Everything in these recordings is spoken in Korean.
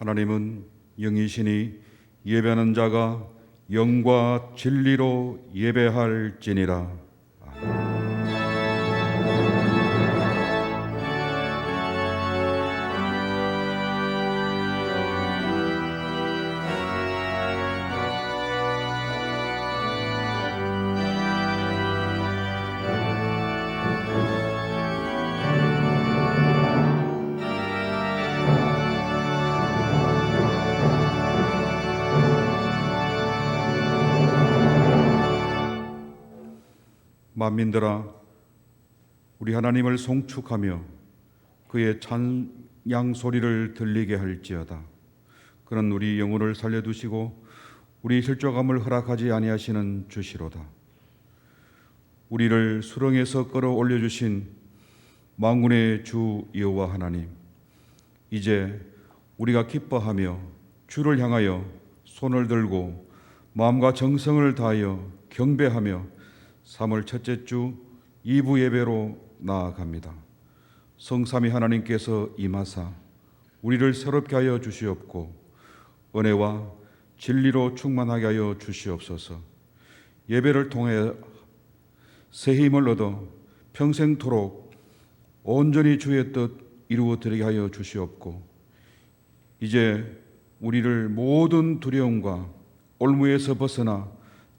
하나님은 영이시니 예배하는 자가 영과 진리로 예배할지니라. 만민들아, 우리 하나님을 송축하며 그의 찬양 소리를 들리게 할지어다. 그는 우리 영혼을 살려두시고 우리 실족함을 허락하지 아니하시는 주시로다. 우리를 수렁에서 끌어올려 주신 만군의 주 여호와 하나님, 이제 우리가 기뻐하며 주를 향하여 손을 들고 마음과 정성을 다하여 경배하며 3월 첫째 주 2부 예배로 나아갑니다. 성삼위 하나님께서 임하사 우리를 새롭게 하여 주시옵고 은혜와 진리로 충만하게 하여 주시옵소서. 예배를 통해 새 힘을 얻어 평생토록 온전히 주의 뜻 이루어드리게 하여 주시옵고 이제 우리를 모든 두려움과 올무에서 벗어나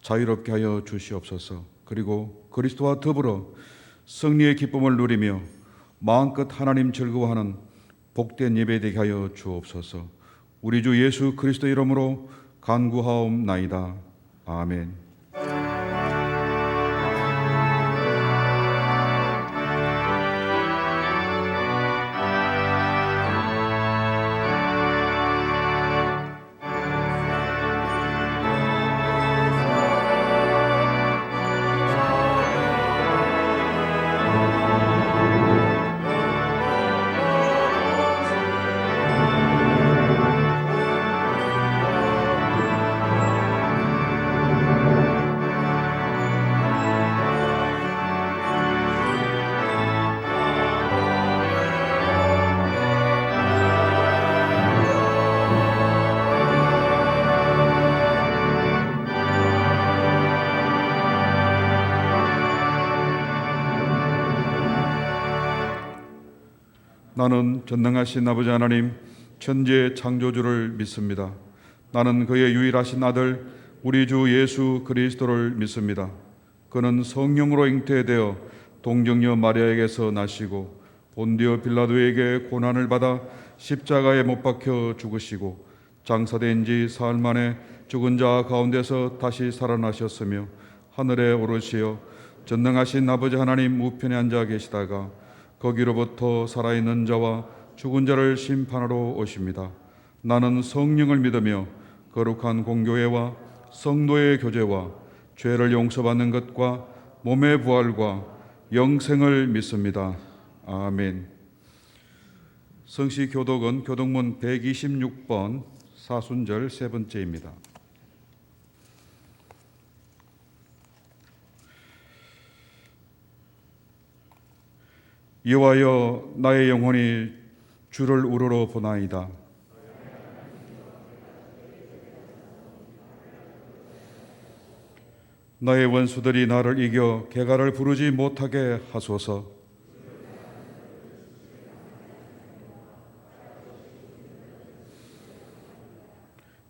자유롭게 하여 주시옵소서. 그리고 그리스도와 더불어 승리의 기쁨을 누리며 마음껏 하나님 즐거워하는 복된 예배 되게 하여 주옵소서. 우리 주 예수 그리스도 이름으로 간구하옵나이다. 아멘. 나는 전능하신 아버지 하나님 천지의 창조주를 믿습니다. 나는 그의 유일하신 아들 우리 주 예수 그리스도를 믿습니다. 그는 성령으로 잉태되어 동정녀 마리아에게서 나시고 본디오 빌라도에게 고난을 받아 십자가에 못 박혀 죽으시고 장사된 지 사흘 만에 죽은 자 가운데서 다시 살아나셨으며 하늘에 오르시어 전능하신 아버지 하나님 우편에 앉아 계시다가 거기로부터 살아있는 자와 죽은 자를 심판하러 오십니다. 나는 성령을 믿으며 거룩한 공교회와 성도의 교제와 죄를 용서받는 것과 몸의 부활과 영생을 믿습니다. 아멘. 성시 교독은 교독문 126번 사순절 세 번째입니다. 여호와여, 나의 영혼이 주를 우러러 보나이다. 나의 원수들이 나를 이겨 개가를 부르지 못하게 하소서.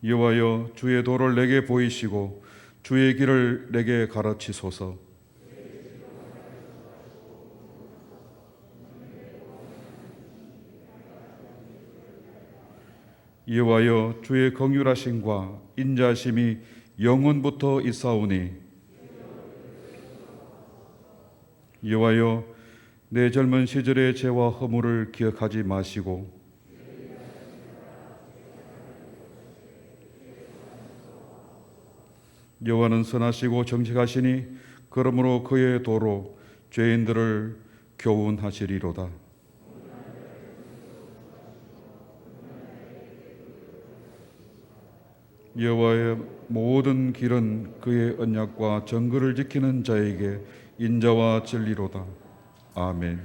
여호와여, 주의 도를 내게 보이시고 주의 길을 내게 가르치소서. 여호와여, 주의 긍휼하심과 인자하심이 영원부터 있사오니 여호와여, 내 젊은 시절의 죄와 허물을 기억하지 마시고 여호와는 선하시고 정직하시니 그러므로 그의 도로 죄인들을 교훈하시리로다. 여호와의 모든 길은 그의 언약과 정글을 지키는 자에게 인자와 진리로다. 아멘.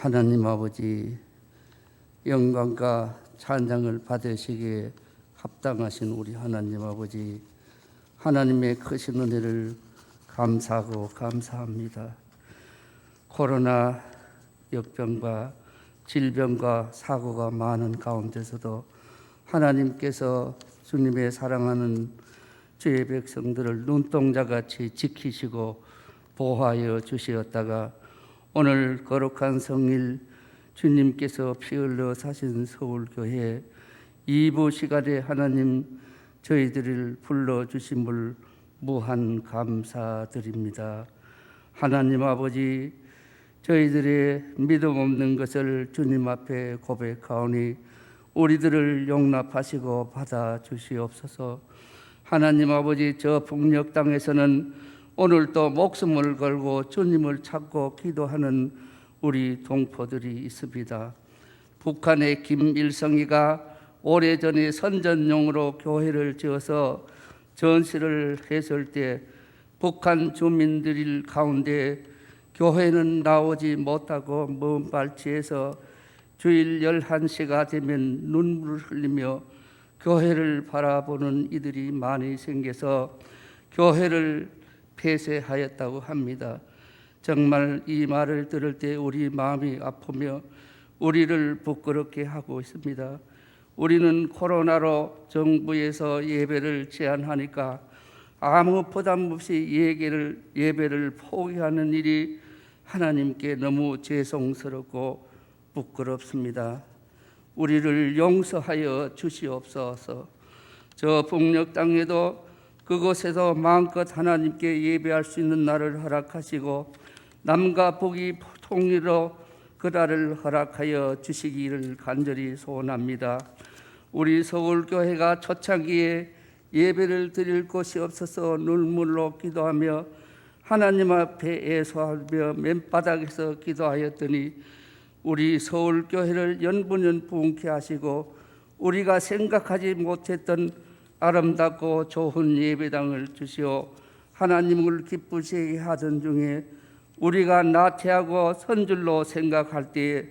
하나님 아버지, 영광과 찬양을 받으시기에 합당하신 우리 하나님 아버지, 하나님의 크신 은혜를 감사하고 감사합니다. 코로나 역병과 질병과 사고가 많은 가운데서도 하나님께서 주님의 사랑하는 주의 백성들을 눈동자같이 지키시고 보호하여 주시었다가 오늘 거룩한 성일 주님께서 피 흘려 사신 서울교회 2부 시간에 하나님 저희들을 불러주심을 무한 감사드립니다. 하나님 아버지, 저희들의 믿음 없는 것을 주님 앞에 고백하오니 우리들을 용납하시고 받아주시옵소서. 하나님 아버지, 저 북녘 땅에서는 오늘도 목숨을 걸고 주님을 찾고 기도하는 우리 동포들이 있습니다. 북한의 김일성이가 오래전에 선전용으로 교회를 지어서 전시를 했을 때 북한 주민들 가운데 교회는 나오지 못하고 먼 발치에서 주일 11시가 되면 눈물을 흘리며 교회를 바라보는 이들이 많이 생겨서 교회를 폐쇄하였다고 합니다. 정말 이 말을 들을 때 우리 마음이 아프며 우리를 부끄럽게 하고 있습니다. 우리는 코로나로 정부에서 예배를 제한하니까 아무 부담 없이 예배를 포기하는 일이 하나님께 너무 죄송스럽고 부끄럽습니다. 우리를 용서하여 주시옵소서. 저 북녘 땅에도 그곳에서 마음껏 하나님께 예배할 수 있는 날을 허락하시고 남과 북이 통일로 그 날을 허락하여 주시기를 간절히 소원합니다. 우리 서울교회가 초창기에 예배를 드릴 곳이 없어서 눈물로 기도하며 하나님 앞에 애소하며 맨바닥에서 기도하였더니 우리 서울교회를 연분연 부흥케 하시고 우리가 생각하지 못했던 아름답고 좋은 예배당을 주시어 하나님을 기쁘시게 하던 중에 우리가 나태하고 선줄로 생각할 때에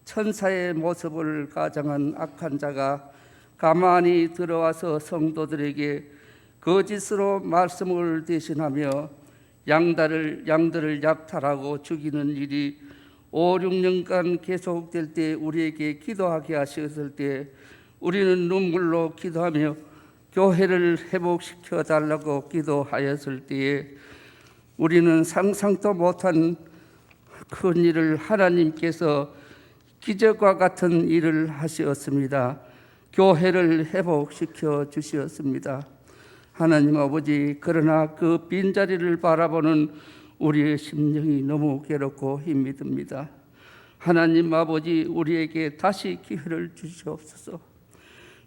천사의 모습을 가장한 악한 자가 가만히 들어와서 성도들에게 거짓으로 말씀을 대신하며 양들을 약탈하고 죽이는 일이 5, 6년간 계속될 때 우리에게 기도하게 하셨을 때 우리는 눈물로 기도하며 교회를 회복시켜 달라고 기도하였을 때에 우리는 상상도 못한 큰 일을 하나님께서 기적과 같은 일을 하셨습니다. 교회를 회복시켜 주셨습니다. 하나님 아버지, 그러나 그 빈자리를 바라보는 우리의 심령이 너무 괴롭고 힘이 듭니다. 하나님 아버지, 우리에게 다시 기회를 주시옵소서.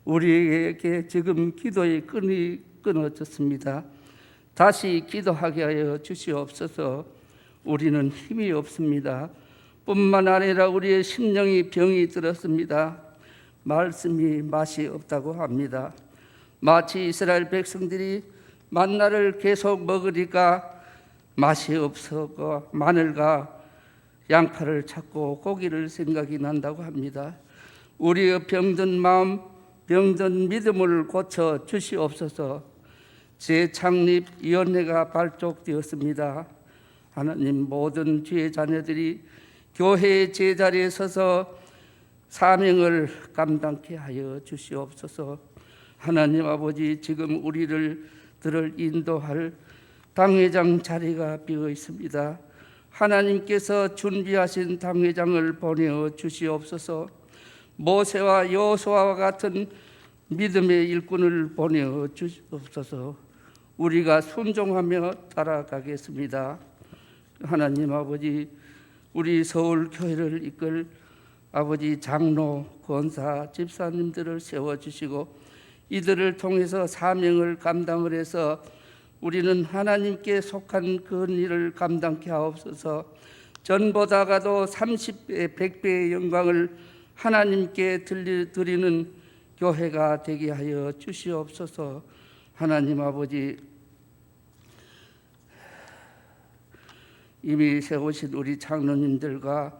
우리에게 지금 기도의 끈이 끊어졌습니다. 다시 기도하게 하여 주시옵소서. 우리는 힘이 없습니다. 뿐만 아니라 우리의 심령이 병이 들었습니다. 말씀이 맛이 없다고 합니다. 마치 이스라엘 백성들이 만나를 계속 먹으니까 맛이 없어서 마늘과 양파를 찾고 고기를 생각이 난다고 합니다. 우리의 병든 마음, 병든 믿음을 고쳐 주시옵소서. 재창립위원회가 발족되었습니다. 하나님, 모든 주의 자녀들이 교회의 제자리에 서서 사명을 감당케 하여 주시옵소서. 하나님 아버지, 지금 우리들을 인도할 당회장 자리가 비어 있습니다. 하나님께서 준비하신 당회장을 보내어 주시옵소서. 모세와 여호수아와 같은 믿음의 일꾼을 보내어 주시옵소서. 우리가 순종하며 따라가겠습니다. 하나님 아버지, 우리 서울교회를 이끌 아버지 장로, 권사, 집사님들을 세워주시고 이들을 통해서 사명을 감당을 해서 우리는 하나님께 속한 그 일을 감당케 하옵소서. 전보다가도 30배, 100배의 영광을 하나님께 드리는 교회가 되게 하여 주시옵소서. 하나님 아버지, 이미 세우신 우리 장로님들과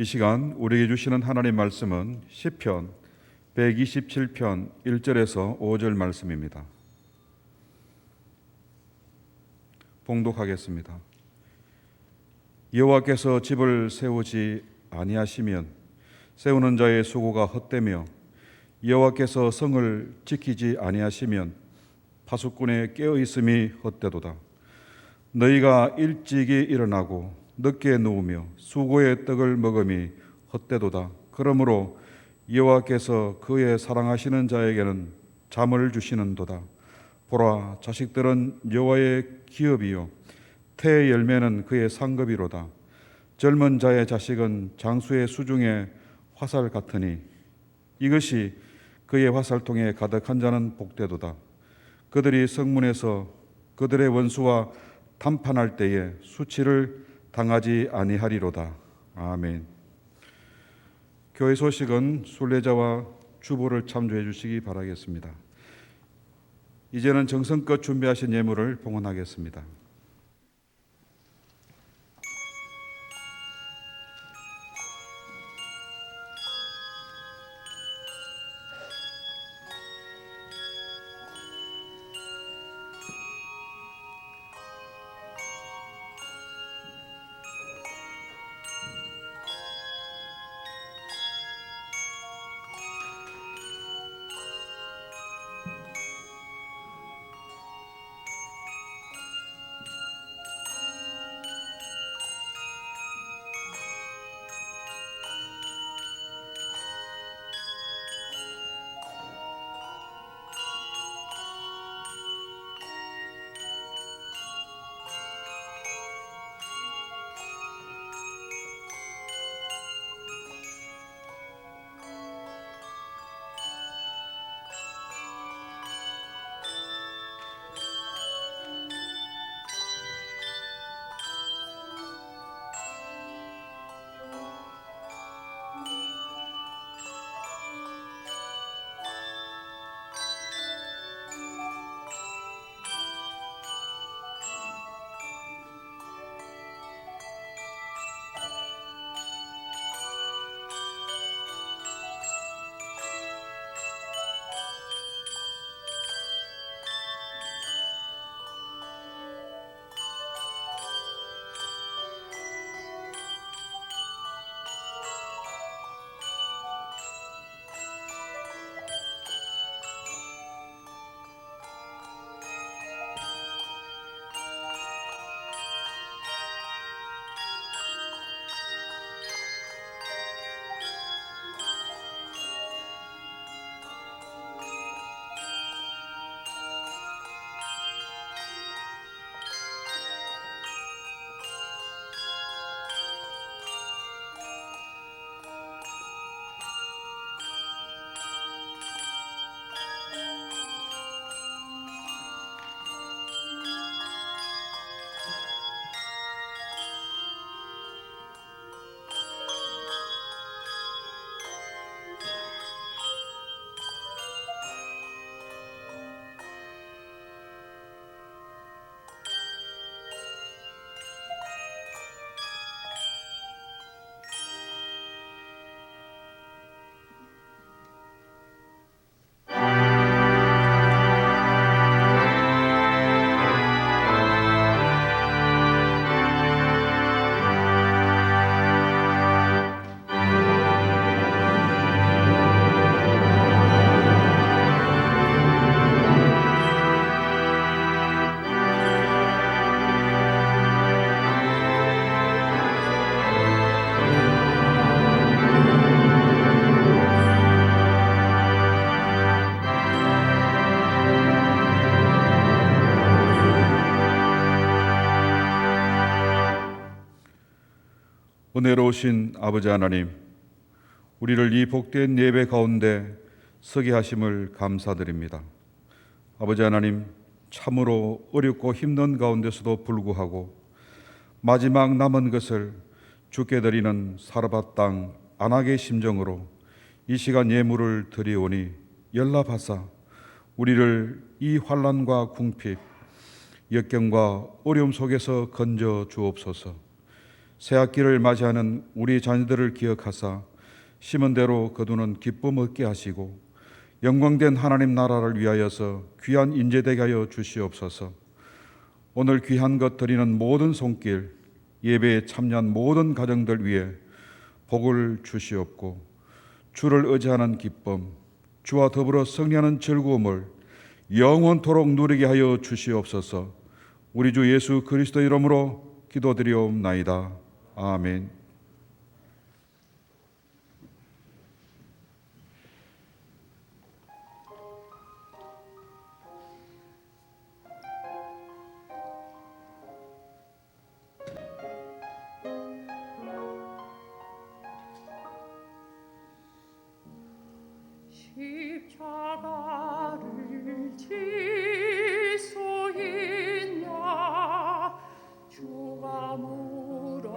이 시간 우리에게 주시는 하나님 말씀은 시편 127편 1절에서 5절 말씀입니다. 봉독하겠습니다. 여호와께서 집을 세우지 아니하시면 세우는 자의 수고가 헛되며 여호와께서 성을 지키지 아니하시면 파수꾼의 깨어 있음이 헛되도다. 너희가 일찍이 일어나고 늦게 누우며 수고의 떡을 먹음이 헛되도다. 그러므로 여호와께서 그의 사랑하시는 자에게는 잠을 주시는도다. 보라, 자식들은 여호와의 기업이요 태의 열매는 그의 상급이로다. 젊은 자의 자식은 장수의 수중에 화살 같으니 이것이 그의 화살통에 가득한 자는 복되도다. 그들이 성문에서 그들의 원수와 담판할 때에 수치를 당하지 아니하리로다. 아멘. 교회 소식은 순례자와 주보를 참조해 주시기 바라겠습니다. 이제는 정성껏 준비하신 예물을 봉헌하겠습니다. 은혜로우신 아버지 하나님, 우리를 이 복된 예배 가운데 서게 하심을 감사드립니다. 아버지 하나님, 참으로 어렵고 힘든 가운데서도 불구하고 마지막 남은 것을 주께 드리는 사르밧 땅 안악의 심정으로 이 시간 예물을 드리오니 연락하사 우리를 이 환난과 궁핍, 역경과 어려움 속에서 건져 주옵소서. 새학기를 맞이하는 우리 자녀들을 기억하사 심은 대로 거두는 기쁨 얻게 하시고 영광된 하나님 나라를 위하여서 귀한 인재 되게 하여 주시옵소서. 오늘 귀한 것 드리는 모든 손길, 예배에 참여한 모든 가정들 위해 복을 주시옵고 주를 의지하는 기쁨, 주와 더불어 승리하는 즐거움을 영원토록 누리게 하여 주시옵소서. 우리 주 예수 그리스도 이름으로 기도드리옵나이다. 아멘. 십자가를 질 수 있나 주가 물었고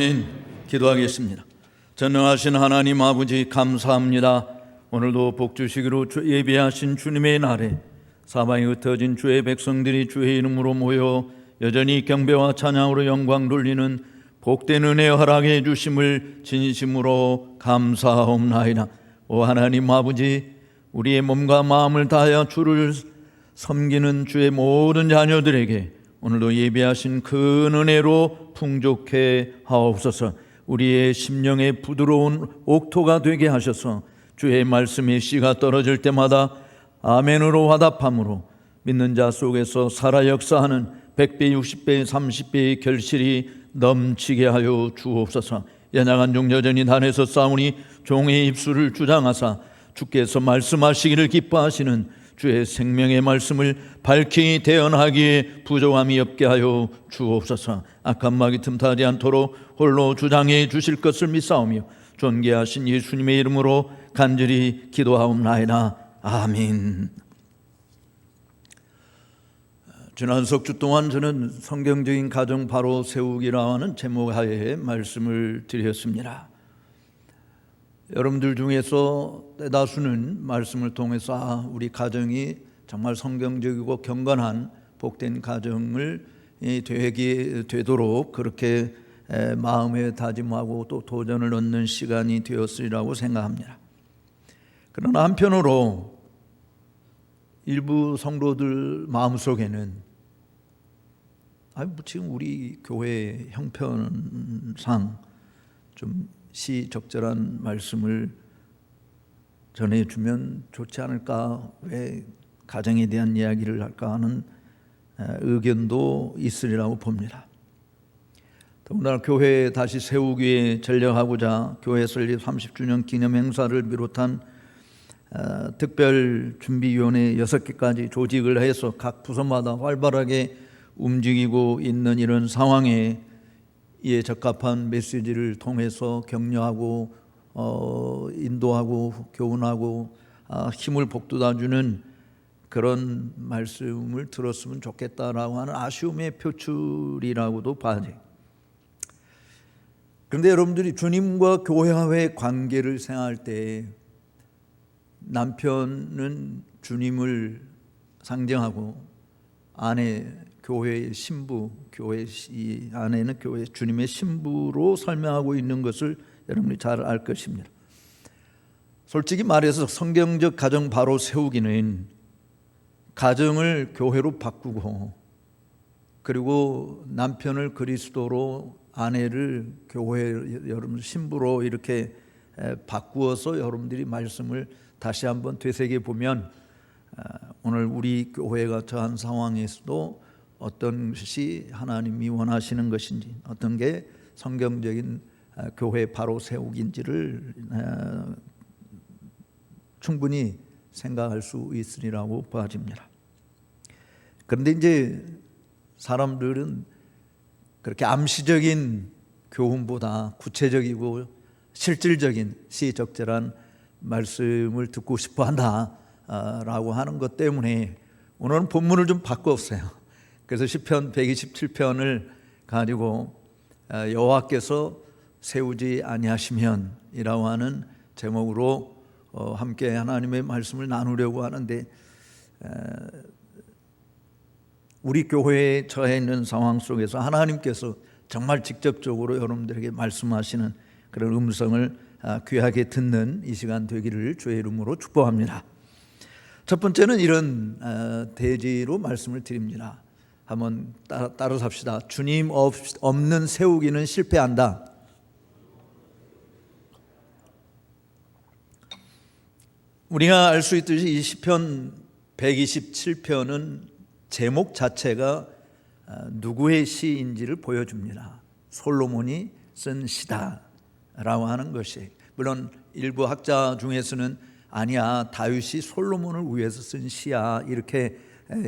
아멘. 기도하겠습니다. 전능하신 하나님 아버지 감사합니다. 오늘도 복 주시기로 예비하신 주님의 날에 사방에 흩어진 주의 백성들이 주의 이름으로 모여 여전히 경배와 찬양으로 영광 돌리는 복된 은혜 허락해 주심을 진심으로 감사하옵나이다. 오 하나님 아버지, 우리의 몸과 마음을 다하여 주를 섬기는 주의 모든 자녀들에게 오늘도 예비하신 그 은혜로 풍족해 하옵소서. 우리의 심령에 부드러운 옥토가 되게 하셔서 주의 말씀의 씨가 떨어질 때마다 아멘으로 화답함으로 믿는 자 속에서 살아 역사하는 100배, 60배, 30배의 결실이 넘치게 하여 주옵소서. 연약한 종 여전히 단에서 싸우니 종의 입술을 주장하사 주께서 말씀하시기를 기뻐하시는 주의 생명의 말씀을 밝히 대언하기에 부족함이 없게 하여 주옵소서. 악한 마귀 틈타지 않도록 홀로 주장해 주실 것을 믿사오며 존귀하신 예수님의 이름으로 간절히 기도하옵나이다. 아멘. 지난 석주 동안 저는 성경적인 가정 바로 세우기라 하는 제목 하에 말씀을 드렸습니다. 여러분들 중에서 대다수는 말씀을 통해서 우리 가정이 정말 성경적이고 경건한 복된 가정을 되도록 그렇게 마음에 다짐하고 또 도전을 얻는 시간이 되었으리라고 생각합니다. 그러나 한편으로 일부 성도들 마음속에는 지금 우리 교회 형편상 좀 시적절한 말씀을 전해주면 좋지 않을까, 왜 가정에 대한 이야기를 할까 하는 의견도 있으리라고 봅니다. 더군다나 교회 다시 세우기에 전력하고자 교회 설립 30주년 기념 행사를 비롯한 특별준비위원회 6개까지 조직을 해서 각 부서마다 활발하게 움직이고 있는 이런 상황에 이에 적합한 메시지를 통해서 격려하고 인도하고 교훈하고 힘을 북돋아주는 그런 말씀을 들었으면 좋겠다라고 하는 아쉬움의 표출이라고도 봐야 돼요. 그런데 여러분들이 주님과 교회와의 관계를 생각할 때 남편은 주님을 상징하고 아내 교회의 신부, 이 아내는 교회 주님의 신부로 설명하고 있는 것을 여러분이 잘 알 것입니다. 솔직히 말해서 성경적 가정 바로 세우기는 가정을 교회로 바꾸고 그리고 남편을 그리스도로 아내를 교회 여러분 신부로 이렇게 바꾸어서 여러분들이 말씀을 다시 한번 되새겨 보면 오늘 우리 교회가 처한 상황에서도 어떤 것이 하나님이 원하시는 것인지, 어떤 게 성경적인 교회 바로 세우기인지를 충분히 생각할 수 있으리라고 봐집니다. 그런데 이제 사람들은 그렇게 암시적인 교훈보다 구체적이고 실질적인 시적절한 말씀을 듣고 싶어 한다라고 하는 것 때문에 오늘은 본문을 좀 바꿨어요. 그래서 시편 127편을 가지고 여호와께서 세우지 아니하시면 이라고 하는 제목으로 함께 하나님의 말씀을 나누려고 하는데, 우리 교회에 처해 있는 상황 속에서 하나님께서 정말 직접적으로 여러분들에게 말씀하시는 그런 음성을 귀하게 듣는 이 시간 되기를 주의 이름으로 축복합니다. 첫 번째는 이런 대지로 말씀을 드립니다. 한번 따라 삽시다. 주님 없는 세우기는 실패한다. 우리가 알 수 있듯이 이 시편 127편은 제목 자체가 누구의 시인지를 보여줍니다. 솔로몬이 쓴 시다라고 하는 것이, 물론 일부 학자 중에서는 아니야, 다윗이 솔로몬을 위해서 쓴 시야, 이렇게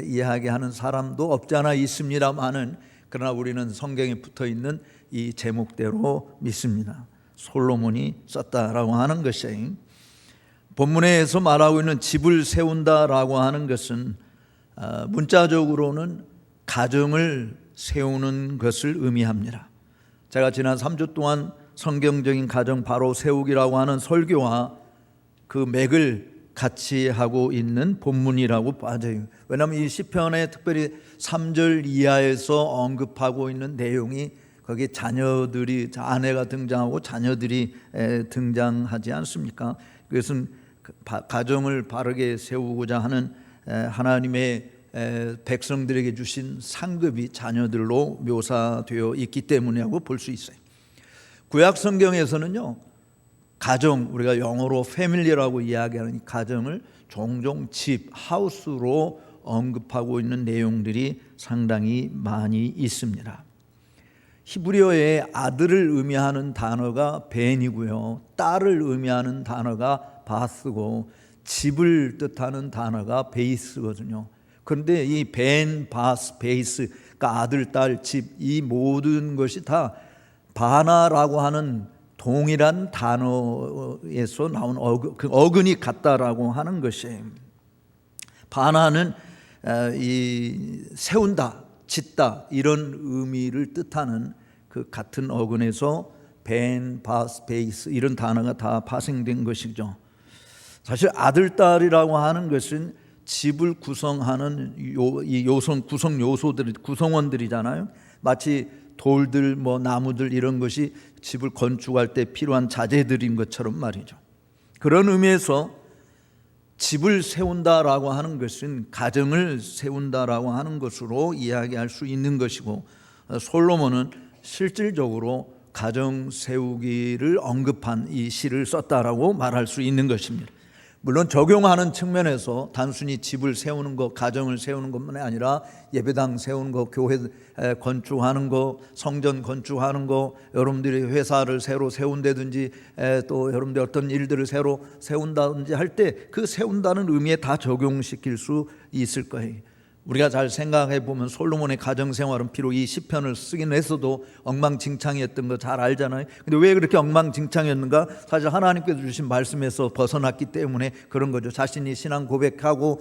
이야기하는 사람도 없지 않아 있습니다만은, 그러나 우리는 성경에 붙어있는 이 제목대로 믿습니다. 솔로몬이 썼다라고 하는 것이, 본문에서 말하고 있는 집을 세운다라고 하는 것은 문자적으로는 가정을 세우는 것을 의미합니다. 제가 지난 3주 동안 성경적인 가정 바로 세우기라고 하는 설교와 그 맥을 같이 하고 있는 본문이라고 봐져요. 왜냐하면 이 시편에 특별히 3절 이하에서 언급하고 있는 내용이 거기에 자녀들이, 아내가 등장하고 자녀들이 등장하지 않습니까? 그것은 가정을 바르게 세우고자 하는 하나님의 백성들에게 주신 상급이 자녀들로 묘사되어 있기 때문이라고 볼 수 있어요. 구약 성경에서는요, 가정, 우리가 영어로 패밀리라고 이야기하는 가정을 종종 집, 하우스로 언급하고 있는 내용들이 상당히 많이 있습니다. 히브리어의 아들을 의미하는 단어가 벤이고요, 딸을 의미하는 단어가 바스고, 집을 뜻하는 단어가 베이스거든요. 그런데 이 벤, 바스, 베이스, 그러니까 아들, 딸, 집, 이 모든 것이 다 바나라고 하는 동일한 단어에서 나온 그 어근이 같다라고 하는 것이에요. 바나는 이 세운다, 짓다 이런 의미를 뜻하는 그 같은 어근에서 벤, 바스, 베이스 이런 단어가 다 파생된 것이죠. 사실 아들, 딸이라고 하는 것은 집을 구성하는 구성 요소들, 구성원들이잖아요. 마치 돌들, 나무들 이런 것이 집을 건축할 때 필요한 자재들인 것처럼 말이죠. 그런 의미에서 집을 세운다라고 하는 것은 가정을 세운다라고 하는 것으로 이야기할 수 있는 것이고, 솔로몬은 실질적으로 가정 세우기를 언급한 이 시를 썼다라고 말할 수 있는 것입니다. 물론 적용하는 측면에서 단순히 집을 세우는 것, 가정을 세우는 것만이 아니라 예배당 세우는 것, 교회 건축하는 것, 성전 건축하는 것, 여러분들이 회사를 새로 세운다든지 또 여러분들 어떤 일들을 새로 세운다든지 할 때 그 세운다는 의미에 다 적용시킬 수 있을 거예요. 우리가 잘 생각해 보면 솔로몬의 가정 생활은 비록 이 시편을 쓰긴 했어도 엉망진창이었던 거 잘 알잖아요. 근데 왜 그렇게 엉망진창이었는가? 사실 하나님께서 주신 말씀에서 벗어났기 때문에 그런 거죠. 자신이 신앙 고백하고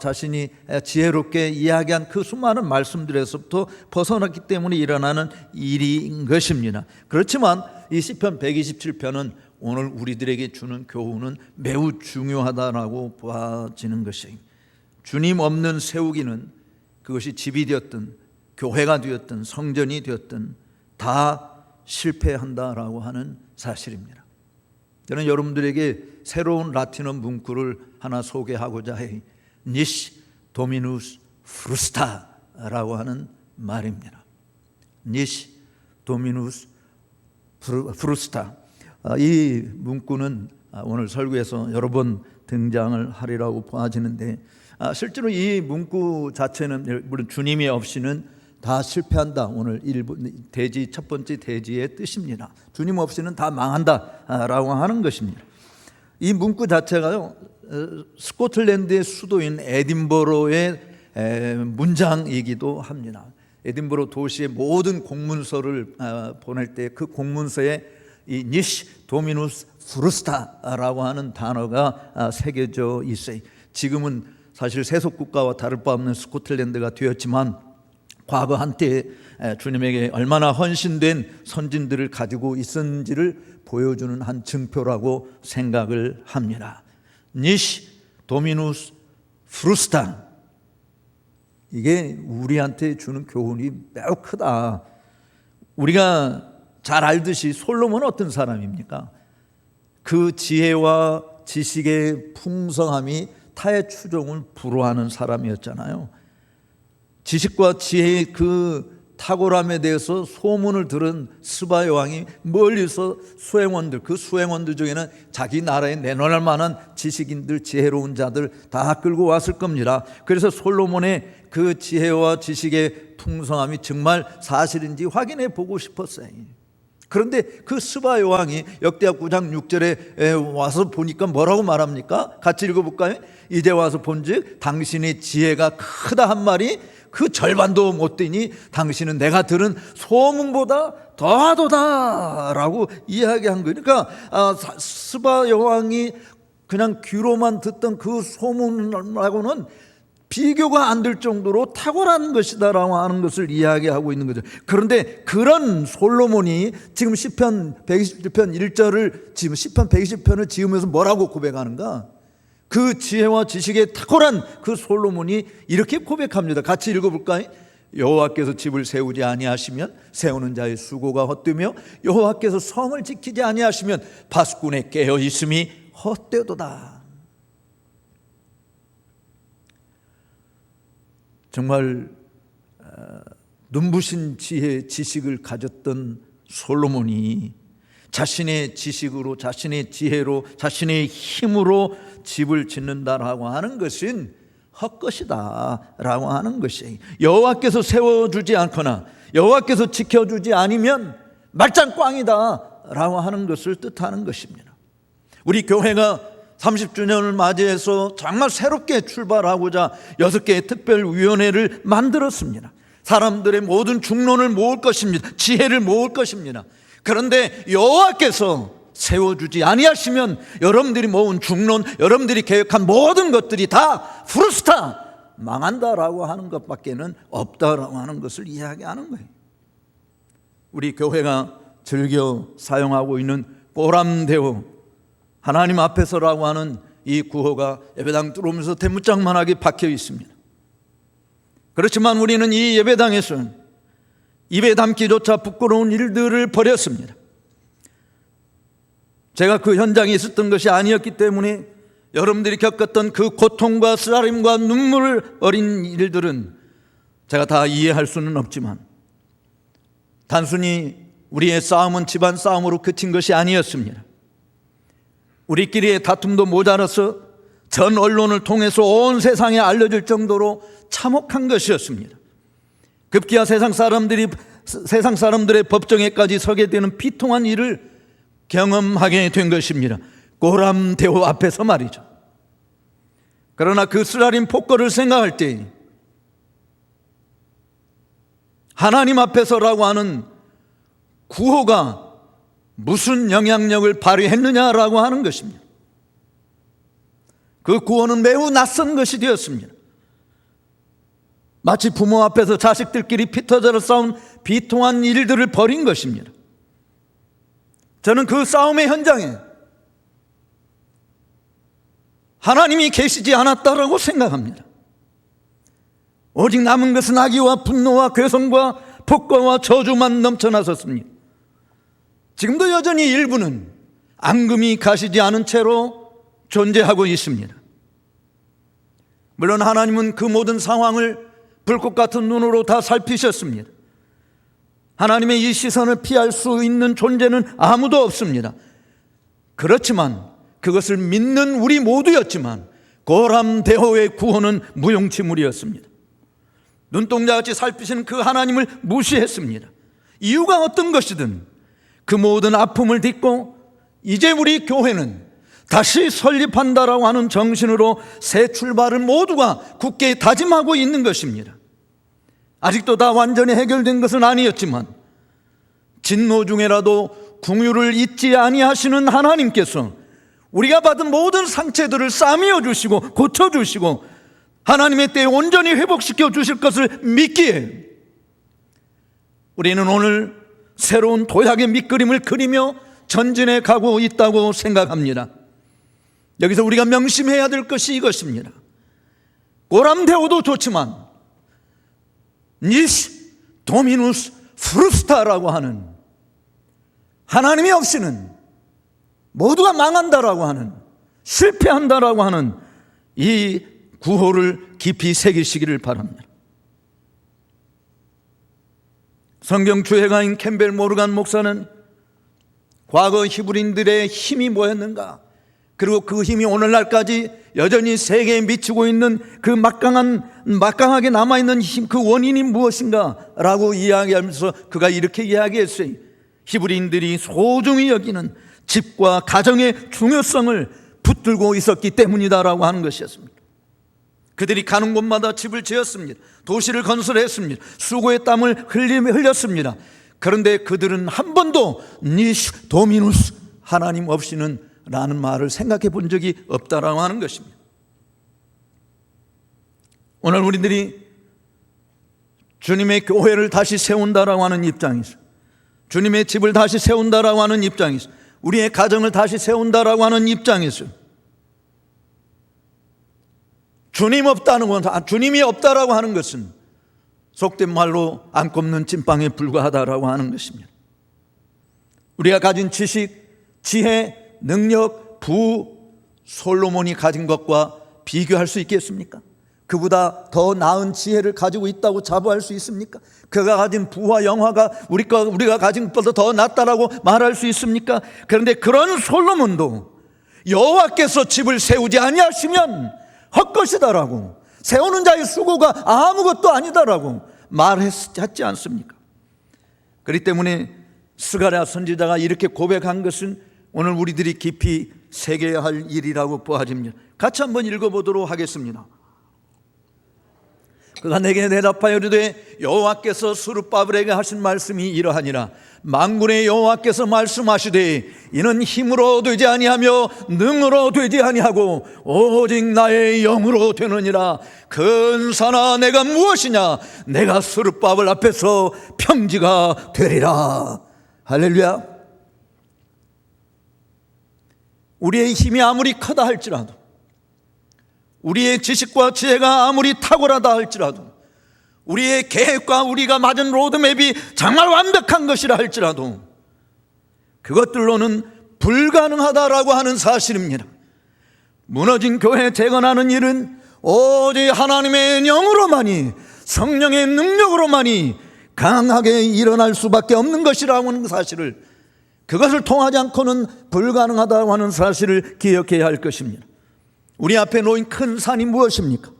자신이 지혜롭게 이야기한 그 수많은 말씀들에서부터 벗어났기 때문에 일어나는 일인 것입니다. 그렇지만 이 시편 127편은 오늘 우리들에게 주는 교훈은 매우 중요하다라고 보아지는 것이에요. 주님 없는 세우기는 그것이 집이 되었든 교회가 되었든 성전이 되었든 다 실패한다라고 하는 사실입니다. 저는 여러분들에게 새로운 라틴어 문구를 하나 소개하고자 해 니시 도미누스 프루스타라고 하는 말입니다. 니시 도미누스 프루스타. 이 문구는 오늘 설교에서 여러 번 등장을 하리라고 보아지는데, 실제로 이 문구 자체는 물론 주님이 없이는 다 실패한다. 오늘 대지 첫 번째 대지의 뜻입니다. 주님 없이는 다 망한다라고 하는 것입니다. 이 문구 자체가요, 스코틀랜드의 수도인 에딘버러의 문장이기도 합니다. 에딘버러 도시의 모든 공문서를 보낼 때 그 공문서에 이 니시 도미누스 프루스타라고 하는 단어가 새겨져 있어요. 지금은 사실 세속국가와 다를 바 없는 스코틀랜드가 되었지만 과거 한때 주님에게 얼마나 헌신된 선진들을 가지고 있었는지를 보여주는 한 증표라고 생각을 합니다. 니시 도미누스 프루스타, 이게 우리한테 주는 교훈이 매우 크다. 우리가 잘 알듯이 솔로몬은 어떤 사람입니까? 그 지혜와 지식의 풍성함이 타의 추종을 불허하는 사람이었잖아요. 지식과 지혜의 그 탁월함에 대해서 소문을 들은 스바 여왕이 멀리서 수행원들, 그 수행원들 중에는 자기 나라에 내놓을 만한 지식인들, 지혜로운 자들 다 끌고 왔을 겁니다. 그래서 솔로몬의 그 지혜와 지식의 풍성함이 정말 사실인지 확인해 보고 싶었어요. 그런데 그 스바 여왕이 역대하 9장 6절에 와서 보니까 뭐라고 말합니까? 같이 읽어볼까요? 이제 와서 본즉 당신의 지혜가 크다 한 말이 그 절반도 못 되니 당신은 내가 들은 소문보다 더하도다 라고 이야기한 거예요. 그러니까 스바 여왕이 그냥 귀로만 듣던 그 소문하고는 비교가 안 될 정도로 탁월한 것이다라고 하는 것을 이야기하고 있는 거죠. 그런데 그런 솔로몬이 지금 시편 127편 1절을 지금 시편 120편을 지으면서 뭐라고 고백하는가? 그 지혜와 지식에 탁월한 그 솔로몬이 이렇게 고백합니다. 같이 읽어볼까요? 여호와께서 집을 세우지 아니하시면 세우는 자의 수고가 헛되며 여호와께서 성을 지키지 아니하시면 파수꾼의 깨어 있음이 헛되도다. 정말 눈부신 지혜, 지식을 가졌던 솔로몬이 자신의 지식으로, 자신의 지혜로, 자신의 힘으로 집을 짓는다라고 하는 것은 헛것이다 라고 하는 것이, 여호와께서 세워주지 않거나 여호와께서 지켜주지 않으면 말짱꽝이다 라고 하는 것을 뜻하는 것입니다. 우리 교회가 30주년을 맞이해서 정말 새롭게 출발하고자 6개의 특별위원회를 만들었습니다. 사람들의 모든 중론을 모을 것입니다. 지혜를 모을 것입니다. 그런데 여호와께서 세워주지 아니하시면 여러분들이 모은 중론, 여러분들이 계획한 모든 것들이 다 프루스타, 망한다라고 하는 것밖에는 없다라고 하는 것을 이야기하는 거예요. 우리 교회가 즐겨 사용하고 있는 꼬람대오, 하나님 앞에서라고 하는 이 구호가 예배당 들어오면서 대문짝만하게 박혀 있습니다. 그렇지만 우리는 이 예배당에서 입에 담기조차 부끄러운 일들을 벌였습니다. 제가 그 현장에 있었던 것이 아니었기 때문에 여러분들이 겪었던 그 고통과 쓰라림과 눈물 어린 일들은 제가 다 이해할 수는 없지만, 단순히 우리의 싸움은 집안 싸움으로 그친 것이 아니었습니다. 우리끼리의 다툼도 모자라서 전 언론을 통해서 온 세상에 알려질 정도로 참혹한 것이었습니다. 급기야 세상 사람들의 법정에까지 서게 되는 비통한 일을 경험하게 된 것입니다. 꼬람대오 앞에서 말이죠. 그러나 그 쓰라린 폭거를 생각할 때 하나님 앞에서라고 하는 구호가 무슨 영향력을 발휘했느냐라고 하는 것입니다. 그 구호는 매우 낯선 것이 되었습니다. 마치 부모 앞에서 자식들끼리 피 터져라 싸운 비통한 일들을 벌인 것입니다. 저는 그 싸움의 현장에 하나님이 계시지 않았다라고 생각합니다. 오직 남은 것은 악의와 분노와 괴성과 폭거와 저주만 넘쳐나섰습니다. 지금도 여전히 일부는 앙금이 가시지 않은 채로 존재하고 있습니다. 물론 하나님은 그 모든 상황을 불꽃 같은 눈으로 다 살피셨습니다. 하나님의 이 시선을 피할 수 있는 존재는 아무도 없습니다. 그렇지만 그것을 믿는 우리 모두였지만 고람대호의 구호는 무용지물이었습니다. 눈동자같이 살피시는 그 하나님을 무시했습니다. 이유가 어떤 것이든 그 모든 아픔을 딛고 이제 우리 교회는 다시 설립한다라고 하는 정신으로 새 출발을 모두가 굳게 다짐하고 있는 것입니다. 아직도 다 완전히 해결된 것은 아니었지만 진노 중에라도 긍휼을 잊지 아니하시는 하나님께서 우리가 받은 모든 상처들을 싸매어 주시고 고쳐주시고 하나님의 때에 온전히 회복시켜 주실 것을 믿기에 우리는 오늘 새로운 도약의 밑그림을 그리며 전진해 가고 있다고 생각합니다. 여기서 우리가 명심해야 될 것이 이것입니다. 꼬람대오도 좋지만 니시 도미누스 프루스타라고 하는 하나님이 없이는 모두가 망한다라고 하는, 실패한다라고 하는 이 구호를 깊이 새기시기를 바랍니다. 성경 주해가인 캠벨 모르간 목사는 과거 히브리인들의 힘이 뭐였는가, 그리고 그 힘이 오늘날까지 여전히 세계에 미치고 있는 그 막강하게 남아있는 힘, 그 원인이 무엇인가 라고 이야기하면서 그가 이렇게 이야기했어요. 히브리인들이 소중히 여기는 집과 가정의 중요성을 붙들고 있었기 때문이다라고 하는 것이었습니다. 그들이 가는 곳마다 집을 지었습니다. 도시를 건설했습니다. 수고의 땀을 흘렸습니다. 그런데 그들은 한 번도 니시 도미누스 하나님 없이는 라는 말을 생각해 본 적이 없다라고 하는 것입니다. 오늘 우리들이 주님의 교회를 다시 세운다라고 하는 입장에서, 주님의 집을 다시 세운다라고 하는 입장에서, 우리의 가정을 다시 세운다라고 하는 입장에서 주님이 없다라고 하는 것은 속된 말로 안 꼽는 찐빵에 불과하다라고 하는 것입니다. 우리가 가진 지식, 지혜, 능력, 솔로몬이 가진 것과 비교할 수 있겠습니까? 그보다 더 나은 지혜를 가지고 있다고 자부할 수 있습니까? 그가 가진 부와 영화가 우리가 가진 것보다 더 낫다라고 말할 수 있습니까? 그런데 그런 솔로몬도 여호와께서 집을 세우지 아니하시면 헛것이다라고, 세우는 자의 수고가 아무것도 아니다라고 말했지 않습니까? 그렇기 때문에 스가랴 선지자가 이렇게 고백한 것은 오늘 우리들이 깊이 새겨야 할 일이라고 보아집니다. 같이 한번 읽어보도록 하겠습니다. 그가 내게 대답하여 이르되 여호와께서 스룹바벨에게 하신 말씀이 이러하니라. 만군의 여호와께서 말씀하시되 이는 힘으로 되지 아니하며 능으로 되지 아니하고 오직 나의 영으로 되느니라. 근사나 내가 무엇이냐? 내가 스룹바벨 앞에서 평지가 되리라. 할렐루야. 우리의 힘이 아무리 크다 할지라도, 우리의 지식과 지혜가 아무리 탁월하다 할지라도, 우리의 계획과 우리가 맞은 로드맵이 정말 완벽한 것이라 할지라도 그것들로는 불가능하다라고 하는 사실입니다. 무너진 교회 재건하는 일은 오직 하나님의 영으로만이, 성령의 능력으로만이 강하게 일어날 수밖에 없는 것이라고 하는 사실을, 그것을 통하지 않고는 불가능하다고 하는 사실을 기억해야 할 것입니다. 우리 앞에 놓인 큰 산이 무엇입니까?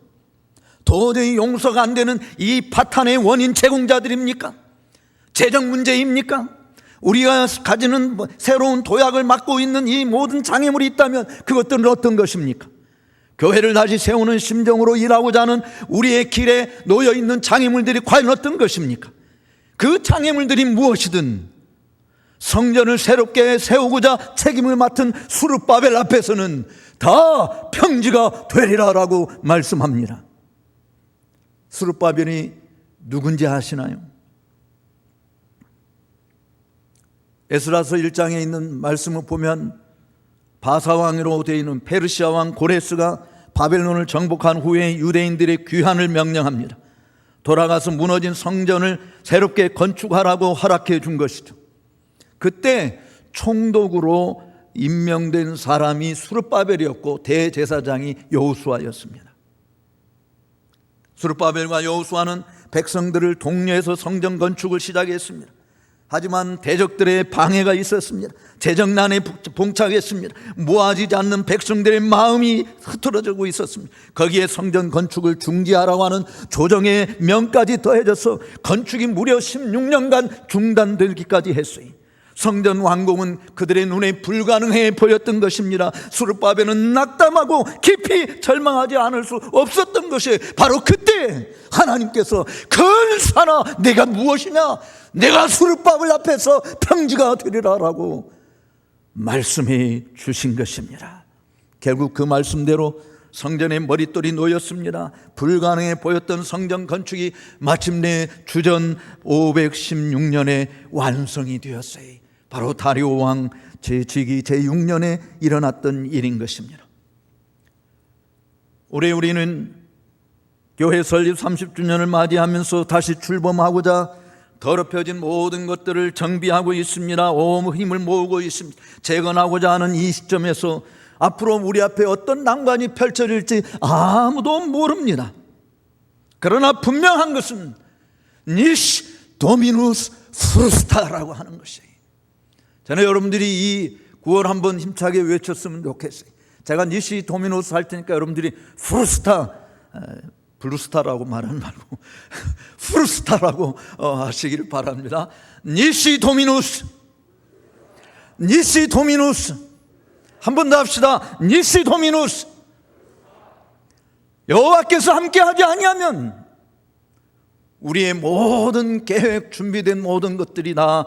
도저히 용서가 안 되는 이 파탄의 원인 제공자들입니까? 재정 문제입니까? 우리가 가지는 새로운 도약을 맡고 있는 이 모든 장애물이 있다면 그것들은 어떤 것입니까? 교회를 다시 세우는 심정으로 일하고자 하는 우리의 길에 놓여있는 장애물들이 과연 어떤 것입니까? 그 장애물들이 무엇이든 성전을 새롭게 세우고자 책임을 맡은 스룹바벨 앞에서는 다 평지가 되리라라고 말씀합니다. 스룹바벨이 누군지 아시나요? 에스라서 1장에 있는 말씀을 보면 바사왕으로 되어 있는 페르시아 왕 고레스가 바벨론을 정복한 후에 유대인들의 귀환을 명령합니다. 돌아가서 무너진 성전을 새롭게 건축하라고 허락해 준 것이죠. 그때 총독으로 임명된 사람이 스룹바벨이었고 대제사장이 여호수아였습니다. 스룹바벨과 여호수아는 백성들을 독려해서 성전 건축을 시작했습니다. 하지만 대적들의 방해가 있었습니다. 재정난에 봉착했습니다. 모아지지 않는 백성들의 마음이 흐트러지고 있었습니다. 거기에 성전 건축을 중지하라고 하는 조정의 명까지 더해져서 건축이 무려 16년간 중단되기까지 했어요. 성전 완공은 그들의 눈에 불가능해 보였던 것입니다. 스룹바벨은 낙담하고 깊이 절망하지 않을 수 없었던 것이 바로 그때 하나님께서 근사나 내가 무엇이냐? 내가 스룹바벨 앞에서 평지가 되리라라고 말씀해 주신 것입니다. 결국 그 말씀대로 성전의 머릿돌이 놓였습니다. 불가능해 보였던 성전 건축이 마침내 주전 516년에 완성이 되었어요. 바로 다리오 왕 제위기 제6년에 일어났던 일인 것입니다. 올해 우리는 교회 설립 30주년을 맞이하면서 다시 출범하고자 더럽혀진 모든 것들을 정비하고 있습니다. 온 힘을 모으고 있습니다. 재건하고자 하는 이 시점에서 앞으로 우리 앞에 어떤 난관이 펼쳐질지 아무도 모릅니다. 그러나 분명한 것은 니시 도미누스 프루스타라고 하는 것이에요. 저는 여러분들이 이 9월 한번 힘차게 외쳤으면 좋겠어요. 제가 니시 도미누스 할 테니까 여러분들이 프루스타, 블루스타라고 말하지 말고 프루스타라고 하시길 바랍니다. 니시 도미누스, 니시 도미누스. 한 번 더 합시다. 니시 도미누스. 여호와께서 함께하지 아니하면 우리의 모든 계획, 준비된 모든 것들이 다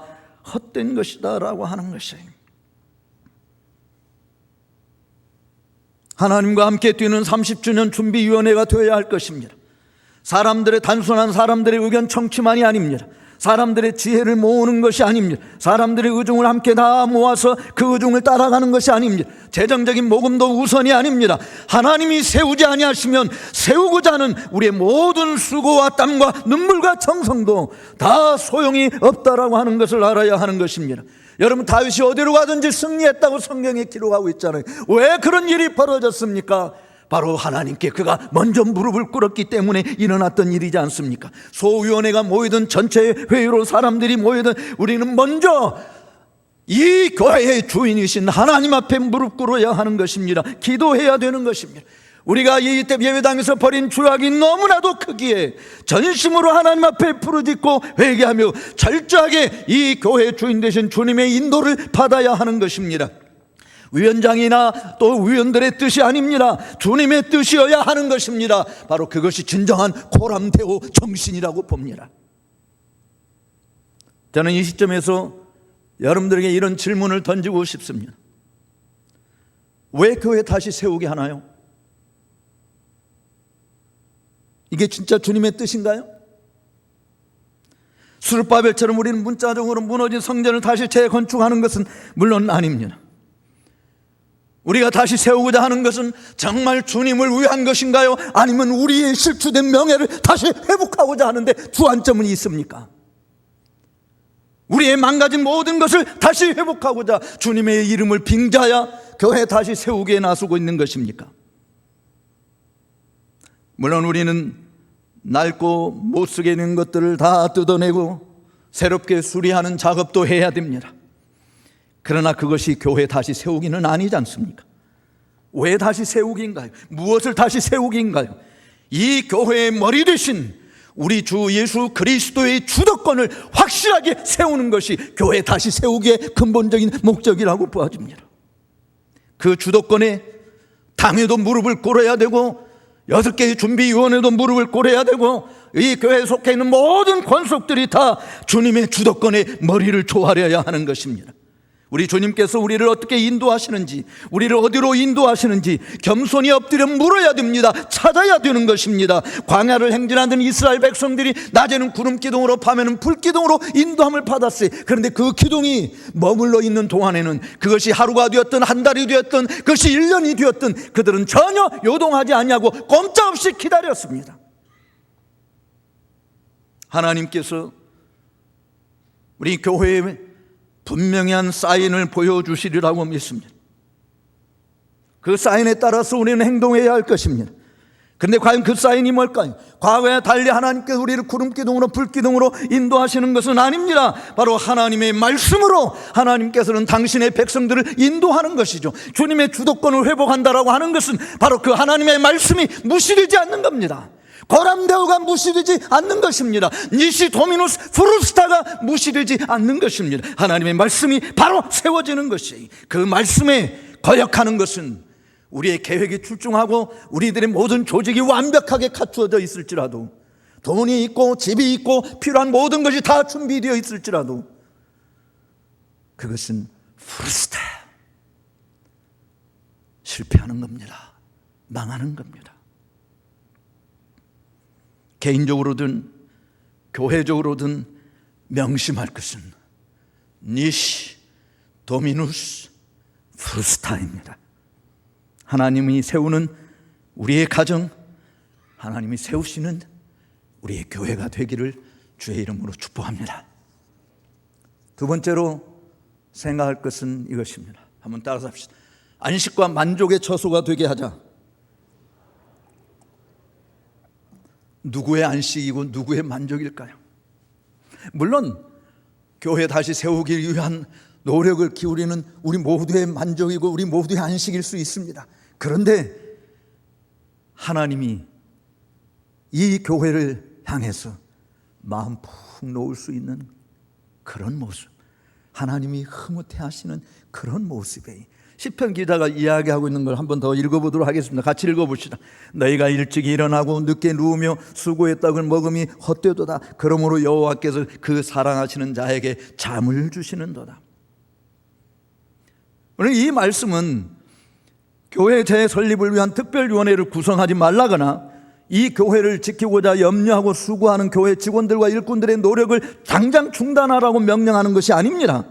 헛된 것이다 라고 하는 것이에요. 하나님과 함께 뛰는 30주년 준비위원회가 되어야 할 것입니다. 사람들의 단순한 사람들의 의견 청취만이 아닙니다. 사람들의 지혜를 모으는 것이 아닙니다. 사람들의 의중을 함께 다 모아서 그 의중을 따라가는 것이 아닙니다. 재정적인 모금도 우선이 아닙니다. 하나님이 세우지 아니하시면 세우고자 하는 우리의 모든 수고와 땀과 눈물과 정성도 다 소용이 없다라고 하는 것을 알아야 하는 것입니다. 여러분, 다윗이 어디로 가든지 승리했다고 성경에 기록하고 있잖아요. 왜 그런 일이 벌어졌습니까? 바로 하나님께 그가 먼저 무릎을 꿇었기 때문에 일어났던 일이지 않습니까? 소위원회가 모이든 전체 회의로 사람들이 모이든 우리는 먼저 이 교회의 주인이신 하나님 앞에 무릎 꿇어야 하는 것입니다. 기도해야 되는 것입니다. 우리가 이 예배당에서 벌인 죄악이 너무나도 크기에 전심으로 하나님 앞에 부르짖고 회개하며 철저하게 이 교회의 주인 되신 주님의 인도를 받아야 하는 것입니다. 위원장이나 또 위원들의 뜻이 아닙니다. 주님의 뜻이어야 하는 것입니다. 바로 그것이 진정한 고람대오 정신이라고 봅니다. 저는 이 시점에서 여러분들에게 이런 질문을 던지고 싶습니다. 왜 교회 다시 세우게 하나요? 이게 진짜 주님의 뜻인가요? 수르바벨처럼 우리는 문자적으로 무너진 성전을 다시 재건축하는 것은 물론 아닙니다. 우리가 다시 세우고자 하는 것은 정말 주님을 위한 것인가요? 아니면 우리의 실추된 명예를 다시 회복하고자 하는데 주안점은 있습니까? 우리의 망가진 모든 것을 다시 회복하고자 주님의 이름을 빙자하여 교회 다시 세우기에 나서고 있는 것입니까? 물론 우리는 낡고 못쓰게 있는 것들을 다 뜯어내고 새롭게 수리하는 작업도 해야 됩니다. 그러나 그것이 교회 다시 세우기는 아니지 않습니까? 왜 다시 세우기인가요? 무엇을 다시 세우기인가요? 이 교회의 머리 대신 우리 주 예수 그리스도의 주도권을 확실하게 세우는 것이 교회 다시 세우기의 근본적인 목적이라고 보아집니다. 그 주도권에 당회도 무릎을 꿇어야 되고 6개의 준비위원회도 무릎을 꿇어야 되고 이 교회에 속해 있는 모든 권속들이 다 주님의 주도권에 머리를 조아려야 하는 것입니다. 우리 주님께서 우리를 어떻게 인도하시는지, 우리를 어디로 인도하시는지 겸손히 엎드려 물어야 됩니다. 찾아야 되는 것입니다. 광야를 행진하던 이스라엘 백성들이 낮에는 구름 기둥으로 밤에는 불 기둥으로 인도함을 받았어요. 그런데 그 기둥이 머물러 있는 동안에는 그것이 하루가 되었든 한 달이 되었든 그것이 1년이 되었든 그들은 전혀 요동하지 아니하고 꼼짝없이 기다렸습니다. 하나님께서 우리 교회에 분명한 사인을 보여주시리라고 믿습니다. 그 사인에 따라서 우리는 행동해야 할 것입니다. 그런데 과연 그 사인이 뭘까요? 과거에 달리 하나님께서 우리를 구름기둥으로 불기둥으로 인도하시는 것은 아닙니다. 바로 하나님의 말씀으로 하나님께서는 당신의 백성들을 인도하는 것이죠. 주님의 주도권을 회복한다라고 하는 것은 바로 그 하나님의 말씀이 무시되지 않는 겁니다. 고람대오가 무시되지 않는 것입니다. 니시 도미누스 프루스타가 무시되지 않는 것입니다. 하나님의 말씀이 바로 세워지는 것이, 그 말씀에 거역하는 것은 우리의 계획이 출중하고 우리들의 모든 조직이 완벽하게 갖추어져 있을지라도, 돈이 있고 집이 있고 필요한 모든 것이 다 준비되어 있을지라도 그것은 프루스타, 실패하는 겁니다. 망하는 겁니다. 개인적으로든 교회적으로든 명심할 것은 니시 도미누스 프루스타입니다. 하나님이 세우는 우리의 가정, 하나님이 세우시는 우리의 교회가 되기를 주의 이름으로 축복합니다. 두 번째로 생각할 것은 이것입니다. 한번 따라서 합시다. 안식과 만족의 처소가 되게 하자. 누구의 안식이고 누구의 만족일까요? 물론 교회 다시 세우기 위한 노력을 기울이는 우리 모두의 만족이고 우리 모두의 안식일 수 있습니다. 그런데 하나님이 이 교회를 향해서 마음 푹 놓을 수 있는 그런 모습, 하나님이 흐뭇해 하시는 그런 모습에 시편 기자가 이야기하고 있는 걸 한 번 더 읽어보도록 하겠습니다. 같이 읽어봅시다. 너희가 일찍 일어나고 늦게 누우며 수고의 떡을 먹음이 헛되도다. 그러므로 여호와께서 그 사랑하시는 자에게 잠을 주시는도다. 오늘 이 말씀은 교회 재설립을 위한 특별위원회를 구성하지 말라거나 이 교회를 지키고자 염려하고 수고하는 교회 직원들과 일꾼들의 노력을 당장 중단하라고 명령하는 것이 아닙니다.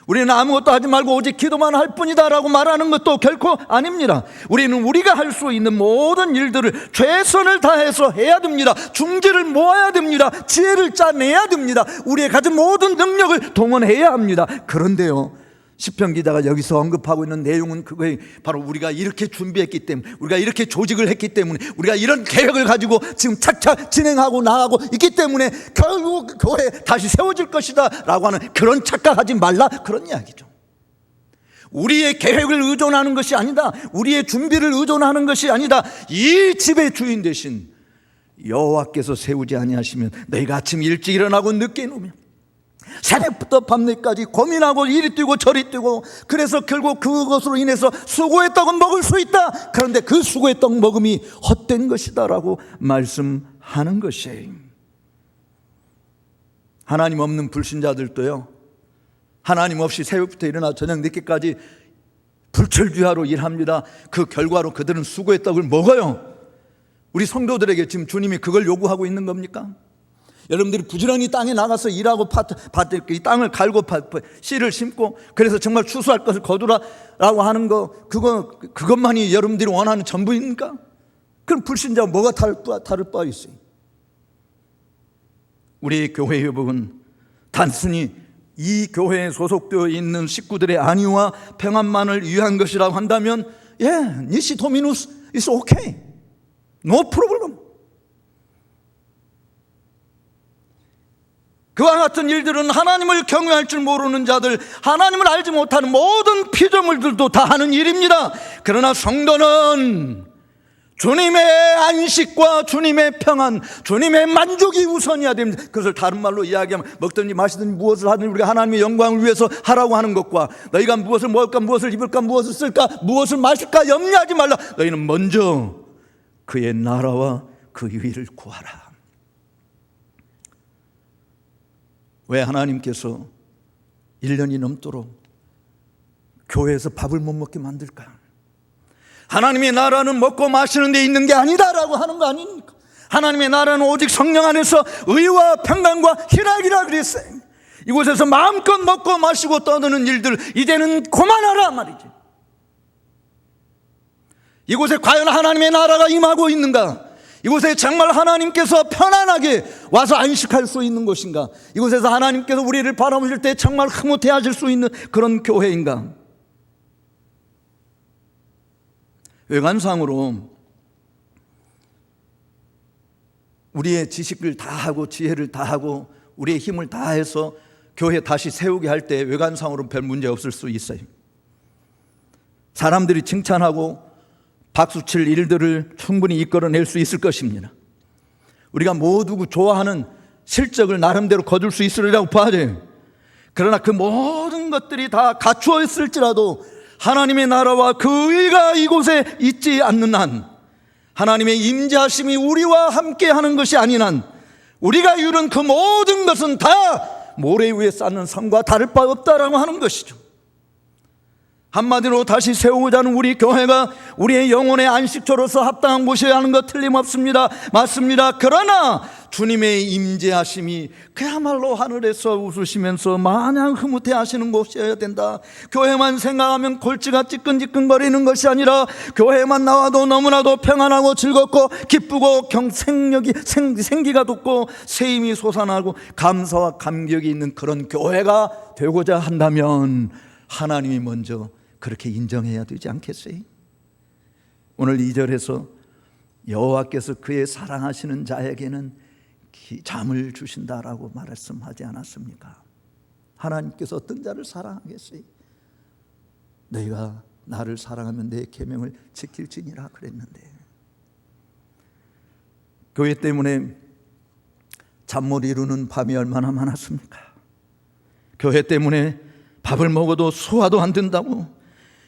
우리는 아무것도 하지 말고 오직 기도만 할 뿐이다라고 말하는 것도 결코 아닙니다. 우리는 우리가 할 수 있는 모든 일들을 최선을 다해서 해야 됩니다. 중지를 모아야 됩니다. 지혜를 짜내야 됩니다. 우리의 가진 모든 능력을 동원해야 합니다. 그런데요, 시편 기자가 여기서 언급하고 있는 내용은 그거에 바로 우리가 이렇게 준비했기 때문에, 우리가 이렇게 조직을 했기 때문에, 우리가 이런 계획을 가지고 지금 착착 진행하고 나가고 있기 때문에 결국 교회 다시 세워질 것이다 라고 하는 그런 착각하지 말라, 그런 이야기죠. 우리의 계획을 의존하는 것이 아니다, 우리의 준비를 의존하는 것이 아니다. 이 집의 주인 되신 여호와께서 세우지 아니하시면 너희가 아침 일찍 일어나고 늦게 누우면 새벽부터 밤늦게까지 고민하고 이리 뛰고 저리 뛰고, 그래서 결국 그것으로 인해서 수고의 떡은 먹을 수 있다. 그런데 그 수고의 떡 먹음이 헛된 것이다 라고 말씀하는 것이에요. 하나님 없는 불신자들도요, 하나님 없이 새벽부터 일어나 저녁 늦게까지 불철주야로 일합니다. 그 결과로 그들은 수고의 떡을 먹어요. 우리 성도들에게 지금 주님이 그걸 요구하고 있는 겁니까? 여러분들이 부지런히 땅에 나가서 일하고 이 땅을 갈고 씨를 심고, 그래서 정말 추수할 것을 거두라라고 하는 거, 그것만이 여러분들이 원하는 전부입니까? 그럼 불신자와 뭐가 다를 바 있어요? 우리 교회 회복은 단순히 이 교회에 소속되어 있는 식구들의 안위와 평안만을 위한 것이라고 한다면, 니시 도미누스 is okay, no problem. 그와 같은 일들은 하나님을 경외할 줄 모르는 자들, 하나님을 알지 못하는 모든 피조물들도 다 하는 일입니다. 그러나 성도는 주님의 안식과 주님의 평안, 주님의 만족이 우선이어야 됩니다. 그것을 다른 말로 이야기하면 먹든지 마시든지 무엇을 하든지 우리가 하나님의 영광을 위해서 하라고 하는 것과, 너희가 무엇을 먹을까, 무엇을 입을까, 무엇을 쓸까, 무엇을 마실까 염려하지 말라. 너희는 먼저 그의 나라와 그 의를 구하라. 왜 하나님께서 1년이 넘도록 교회에서 밥을 못 먹게 만들까? 하나님의 나라는 먹고 마시는 데 있는 게 아니다라고 하는 거 아닙니까? 하나님의 나라는 오직 성령 안에서 의와 평강과 희락이라 그랬어요. 이곳에서 마음껏 먹고 마시고 떠드는 일들 이제는 그만하라 말이지. 이곳에 과연 하나님의 나라가 임하고 있는가? 이곳에 정말 하나님께서 편안하게 와서 안식할 수 있는 곳인가? 이곳에서 하나님께서 우리를 바라보실 때 정말 흐뭇해 하실 수 있는 그런 교회인가? 외관상으로 우리의 지식을 다하고 지혜를 다하고 우리의 힘을 다해서 교회 다시 세우게 할 때 외관상으로 별 문제 없을 수 있어요. 사람들이 칭찬하고 박수칠 일들을 충분히 이끌어낼 수 있을 것입니다. 우리가 모두 좋아하는 실적을 나름대로 거둘 수 있으리라고 봐야죠. 그러나 그 모든 것들이 다 갖추어 있을지라도 하나님의 나라와 그 의가 이곳에 있지 않는 한, 하나님의 임재하심이 우리와 함께하는 것이 아닌 한, 우리가 이룬 그 모든 것은 다 모래 위에 쌓는 성과 다를 바 없다라고 하는 것이죠. 한마디로 다시 세우고자 하는 우리 교회가 우리의 영혼의 안식처로서 합당한 곳이어야 하는 것 틀림없습니다. 맞습니다. 그러나 주님의 임재하심이 그야말로 하늘에서 웃으시면서 마냥 흐뭇해 하시는 곳이어야 된다. 교회만 생각하면 골치가 찌끈찌끈거리는 것이 아니라 교회만 나와도 너무나도 평안하고 즐겁고 기쁘고 생기가 돋고 새 힘이 솟아나고 감사와 감격이 있는 그런 교회가 되고자 한다면 하나님이 먼저 그렇게 인정해야 되지 않겠어요? 오늘 2절에서 여호와께서 그의 사랑하시는 자에게는 잠을 주신다라고 말씀하지 않았습니까? 하나님께서 어떤 자를 사랑하겠어요? 너희가 나를 사랑하면 내 계명을 지킬지니라 그랬는데, 교회 때문에 잠 못 이루는 밤이 얼마나 많았습니까? 교회 때문에 밥을 먹어도 소화도 안 된다고,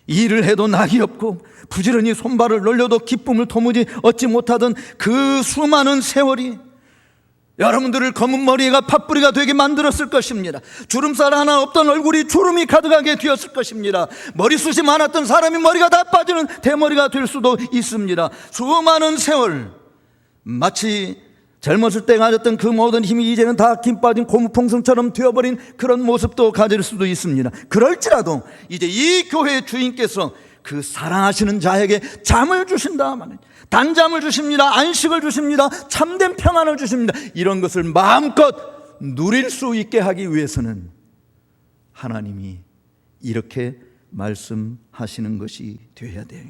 일을 해도 낙이 없고 부지런히 손발을 놀려도 기쁨을 도무지 얻지 못하던 그 수많은 세월이 여러분들을 검은 머리가 팥뿌리가 되게 만들었을 것입니다. 주름살 하나 없던 얼굴이 주름이 가득하게 되었을 것입니다. 머리숱이 많았던 사람이 머리가 다 빠지는 대머리가 될 수도 있습니다. 수많은 세월 마치 젊었을 때 가졌던 그 모든 힘이 이제는 다 김 빠진 고무풍선처럼 되어버린 그런 모습도 가질 수도 있습니다. 그럴지라도 이제 이 교회의 주인께서 그 사랑하시는 자에게 잠을 주신다 말이에요. 단잠을 주십니다. 안식을 주십니다. 참된 평안을 주십니다. 이런 것을 마음껏 누릴 수 있게 하기 위해서는 하나님이 이렇게 말씀하시는 것이 되어야 돼요.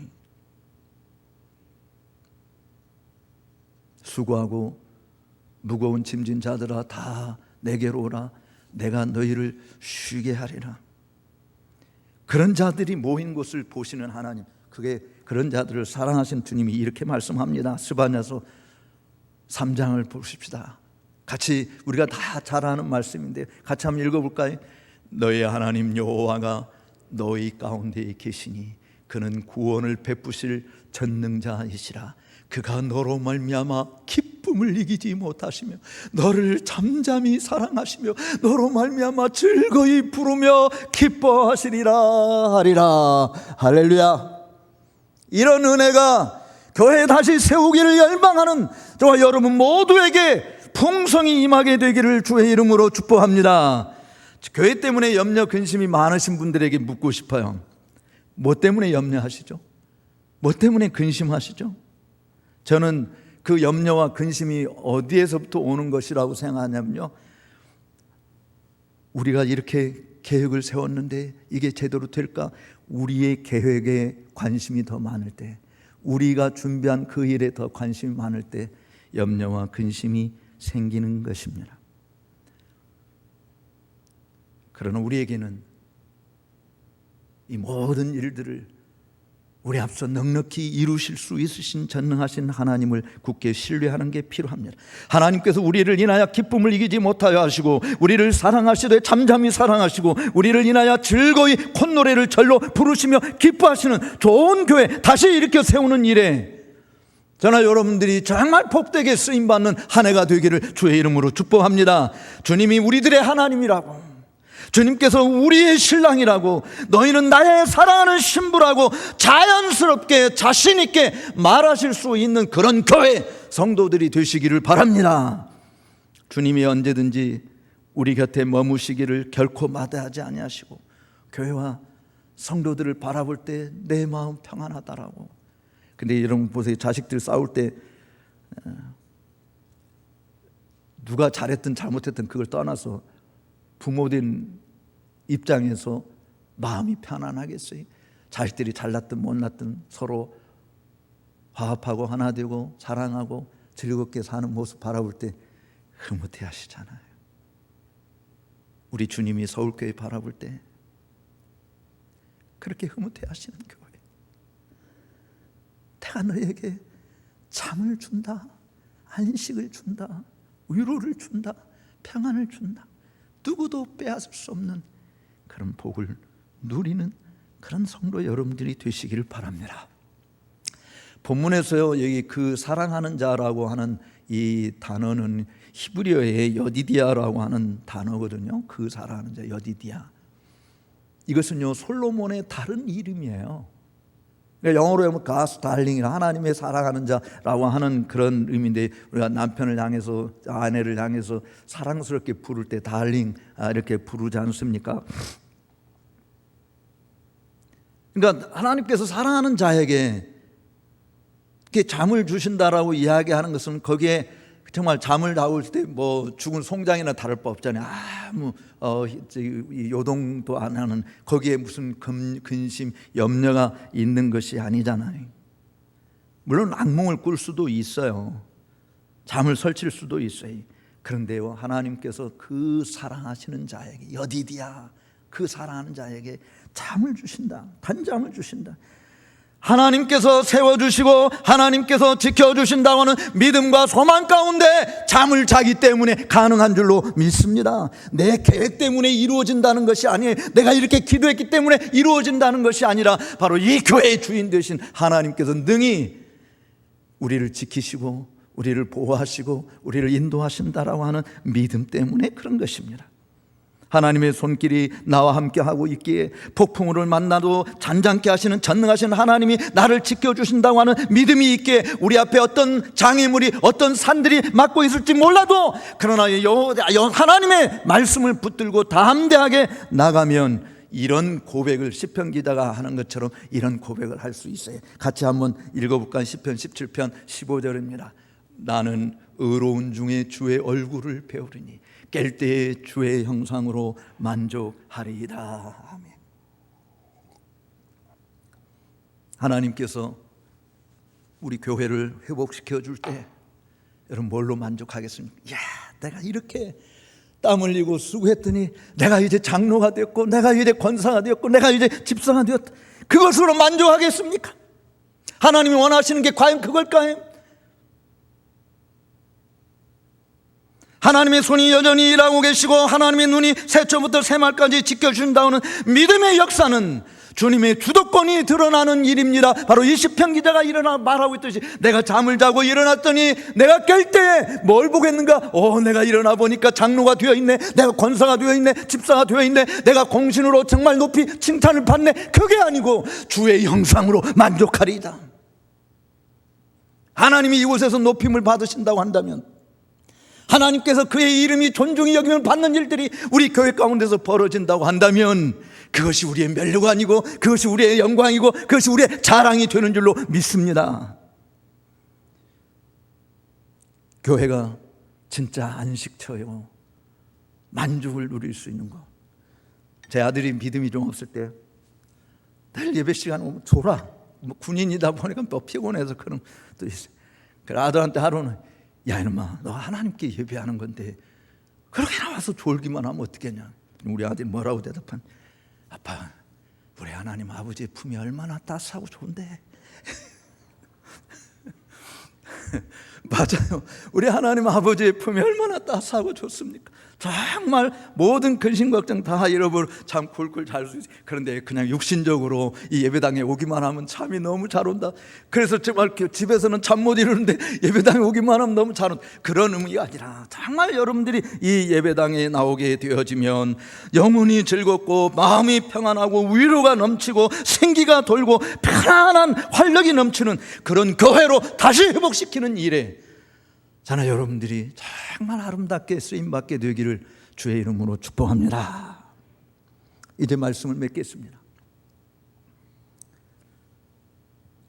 수고하고 무거운 짐진 자들아 다 내게로 오라. 내가 너희를 쉬게 하리라. 그런 자들이 모인 곳을 보시는 하나님, 그게 그런 자들을 사랑하신 주님이 이렇게 말씀합니다. 스바냐서 3장을 보십시다. 같이 우리가 다 잘 아는 말씀인데 같이 한번 읽어볼까요? 너희 하나님 여호와가 너희 가운데 계시니 그는 구원을 베푸실 전능자이시라. 그가 너로 말미암아 기쁨을 이기지 못하시며 너를 잠잠히 사랑하시며 너로 말미암아 즐거이 부르며 기뻐하시리라 하리라. 할렐루야. 이런 은혜가 교회 다시 세우기를 열망하는 저와 여러분 모두에게 풍성히 임하게 되기를 주의 이름으로 축복합니다. 교회 때문에 염려 근심이 많으신 분들에게 묻고 싶어요. 뭐 때문에 염려하시죠? 뭐 때문에 근심하시죠? 저는 그 염려와 근심이 어디에서부터 오는 것이라고 생각하냐면요, 우리가 이렇게 계획을 세웠는데 이게 제대로 될까? 우리의 계획에 관심이 더 많을 때, 우리가 준비한 그 일에 더 관심이 많을 때 염려와 근심이 생기는 것입니다. 그러나 우리에게는 이 모든 일들을 우리 앞서 넉넉히 이루실 수 있으신 전능하신 하나님을 굳게 신뢰하는 게 필요합니다. 하나님께서 우리를 인하여 기쁨을 이기지 못하여 하시고 우리를 사랑하시되 잠잠히 사랑하시고 우리를 인하여 즐거이 콧노래를 절로 부르시며 기뻐하시는 좋은 교회 다시 일으켜 세우는 일에 저나 여러분들이 정말 복되게 쓰임받는 한 해가 되기를 주의 이름으로 축복합니다. 주님이 우리들의 하나님이라고, 주님께서 우리의 신랑이라고, 너희는 나의 사랑하는 신부라고 자연스럽게 자신 있게 말하실 수 있는 그런 교회 성도들이 되시기를 바랍니다. 주님이 언제든지 우리 곁에 머무시기를 결코 마다하지 아니하시고 교회와 성도들을 바라볼 때 내 마음 평안하다라고. 근데 여러분 보세요. 자식들 싸울 때 누가 잘했든 잘못했든 그걸 떠나서 부모된 입장에서 마음이 편안하겠어요? 자식들이 잘났든 못났든 서로 화합하고 하나 되고 사랑하고 즐겁게 사는 모습 바라볼 때 흐뭇해 하시잖아요. 우리 주님이 서울교회 바라볼 때 그렇게 흐뭇해 하시는 교회. 내가 너에게 잠을 준다, 안식을 준다, 위로를 준다, 평안을 준다. 누구도 빼앗을 수 없는 그런 복을 누리는 그런 성도 여러분들이 되시기를 바랍니다. 본문에서요, 여기 그 사랑하는 자라고 하는 이 단어는 히브리어의 여디디아라고 하는 단어거든요. 그 사랑하는 자 여디디아. 이것은요 솔로몬의 다른 이름이에요. 영어로 하면 God's darling이라 하나님의 사랑하는 자라고 하는 그런 의미인데, 우리가 남편을 향해서 아내를 향해서 사랑스럽게 부를 때 darling 이렇게 부르지 않습니까? 그러니까 하나님께서 사랑하는 자에게 이렇게 잠을 주신다라고 이야기하는 것은 거기에 정말 잠을 나올 때 뭐 죽은 송장이나 다를 바 없잖아요. 아무 요동도 안 하는, 거기에 무슨 근심, 염려가 있는 것이 아니잖아요. 물론 악몽을 꿀 수도 있어요. 잠을 설칠 수도 있어요. 그런데요, 하나님께서 그 사랑하시는 자에게, 여디디아, 그 사랑하는 자에게 잠을 주신다, 단잠을 주신다. 하나님께서 세워주시고 하나님께서 지켜주신다고 하는 믿음과 소망 가운데 잠을 자기 때문에 가능한 줄로 믿습니다. 내 계획 때문에 이루어진다는 것이 아니에요. 내가 이렇게 기도했기 때문에 이루어진다는 것이 아니라 바로 이 교회의 주인 되신 하나님께서 능히 우리를 지키시고 우리를 보호하시고 우리를 인도하신다라고 하는 믿음 때문에 그런 것입니다. 하나님의 손길이 나와 함께하고 있기에 폭풍우를 만나도 잔잔케 하시는 전능하신 하나님이 나를 지켜주신다고 하는 믿음이 있기에 우리 앞에 어떤 장애물이, 어떤 산들이 막고 있을지 몰라도 그러나 하나님의 말씀을 붙들고 담대하게 나가면 이런 고백을 시편 기자가 하는 것처럼 이런 고백을 할 수 있어요. 같이 한번 읽어볼까요? 시편 17편 15절입니다. 나는 의로운 중에 주의 얼굴을 배우리니 깰 때에 주의 형상으로 만족하리이다. 아멘. 하나님께서 우리 교회를 회복시켜 줄 때 여러분 뭘로 만족하겠습니까? 야, 내가 이렇게 땀 흘리고 수고했더니 내가 이제 장로가 되었고 내가 이제 권사가 되었고 내가 이제 집사가 되었다. 그것으로 만족하겠습니까? 하나님이 원하시는 게 과연 그걸까요? 하나님의 손이 여전히 일하고 계시고 하나님의 눈이 새초부터 새말까지 지켜주신다는 믿음의 역사는 주님의 주도권이 드러나는 일입니다. 바로 이 시편 기자가 일어나 말하고 있듯이 내가 잠을 자고 일어났더니 내가 깰 때에 뭘 보겠는가? 내가 일어나 보니까 장로가 되어 있네, 내가 권사가 되어 있네, 집사가 되어 있네, 내가 공신으로 정말 높이 칭찬을 받네. 그게 아니고 주의 형상으로 만족하리이다. 하나님이 이곳에서 높임을 받으신다고 한다면, 하나님께서 그의 이름이 존중이 여김을 받는 일들이 우리 교회 가운데서 벌어진다고 한다면 그것이 우리의 멸류가 아니고 그것이 우리의 영광이고 그것이 우리의 자랑이 되는 줄로 믿습니다. 교회가 진짜 안식처요, 만족을 누릴 수 있는 것. 제 아들이 믿음이 좀 없을 때 늘 예배 시간 오면 졸아. 군인이다 보니까 또 피곤해서 그런 또 있어요. 그래서 아들한테 하루는 야 이놈아, 너 하나님께 예배하는 건데 그렇게 나와서 졸기만 하면 어떻겠냐. 우리 아들이 뭐라고 대답한? 아빠, 우리 하나님 아버지의 품이 얼마나 따스하고 좋은데. 맞아요. 우리 하나님 아버지의 품이 얼마나 따스하고 좋습니까? 정말 모든 근심 걱정 다 잃어버리고 참 굴굴 잘 수 있어요. 그런데 그냥 육신적으로 이 예배당에 오기만 하면 잠이 너무 잘 온다. 그래서 정말 집에서는 잠 못 이루는데 예배당에 오기만 하면 너무 잘 온다. 그런 의미가 아니라 정말 여러분들이 이 예배당에 나오게 되어지면 영혼이 즐겁고 마음이 평안하고 위로가 넘치고 생기가 돌고 편안한 활력이 넘치는 그런 교회로 다시 회복시키는 일에 저는 여러분들이 정말 아름답게 쓰임받게 되기를 주의 이름으로 축복합니다. 이제 말씀을 맺겠습니다.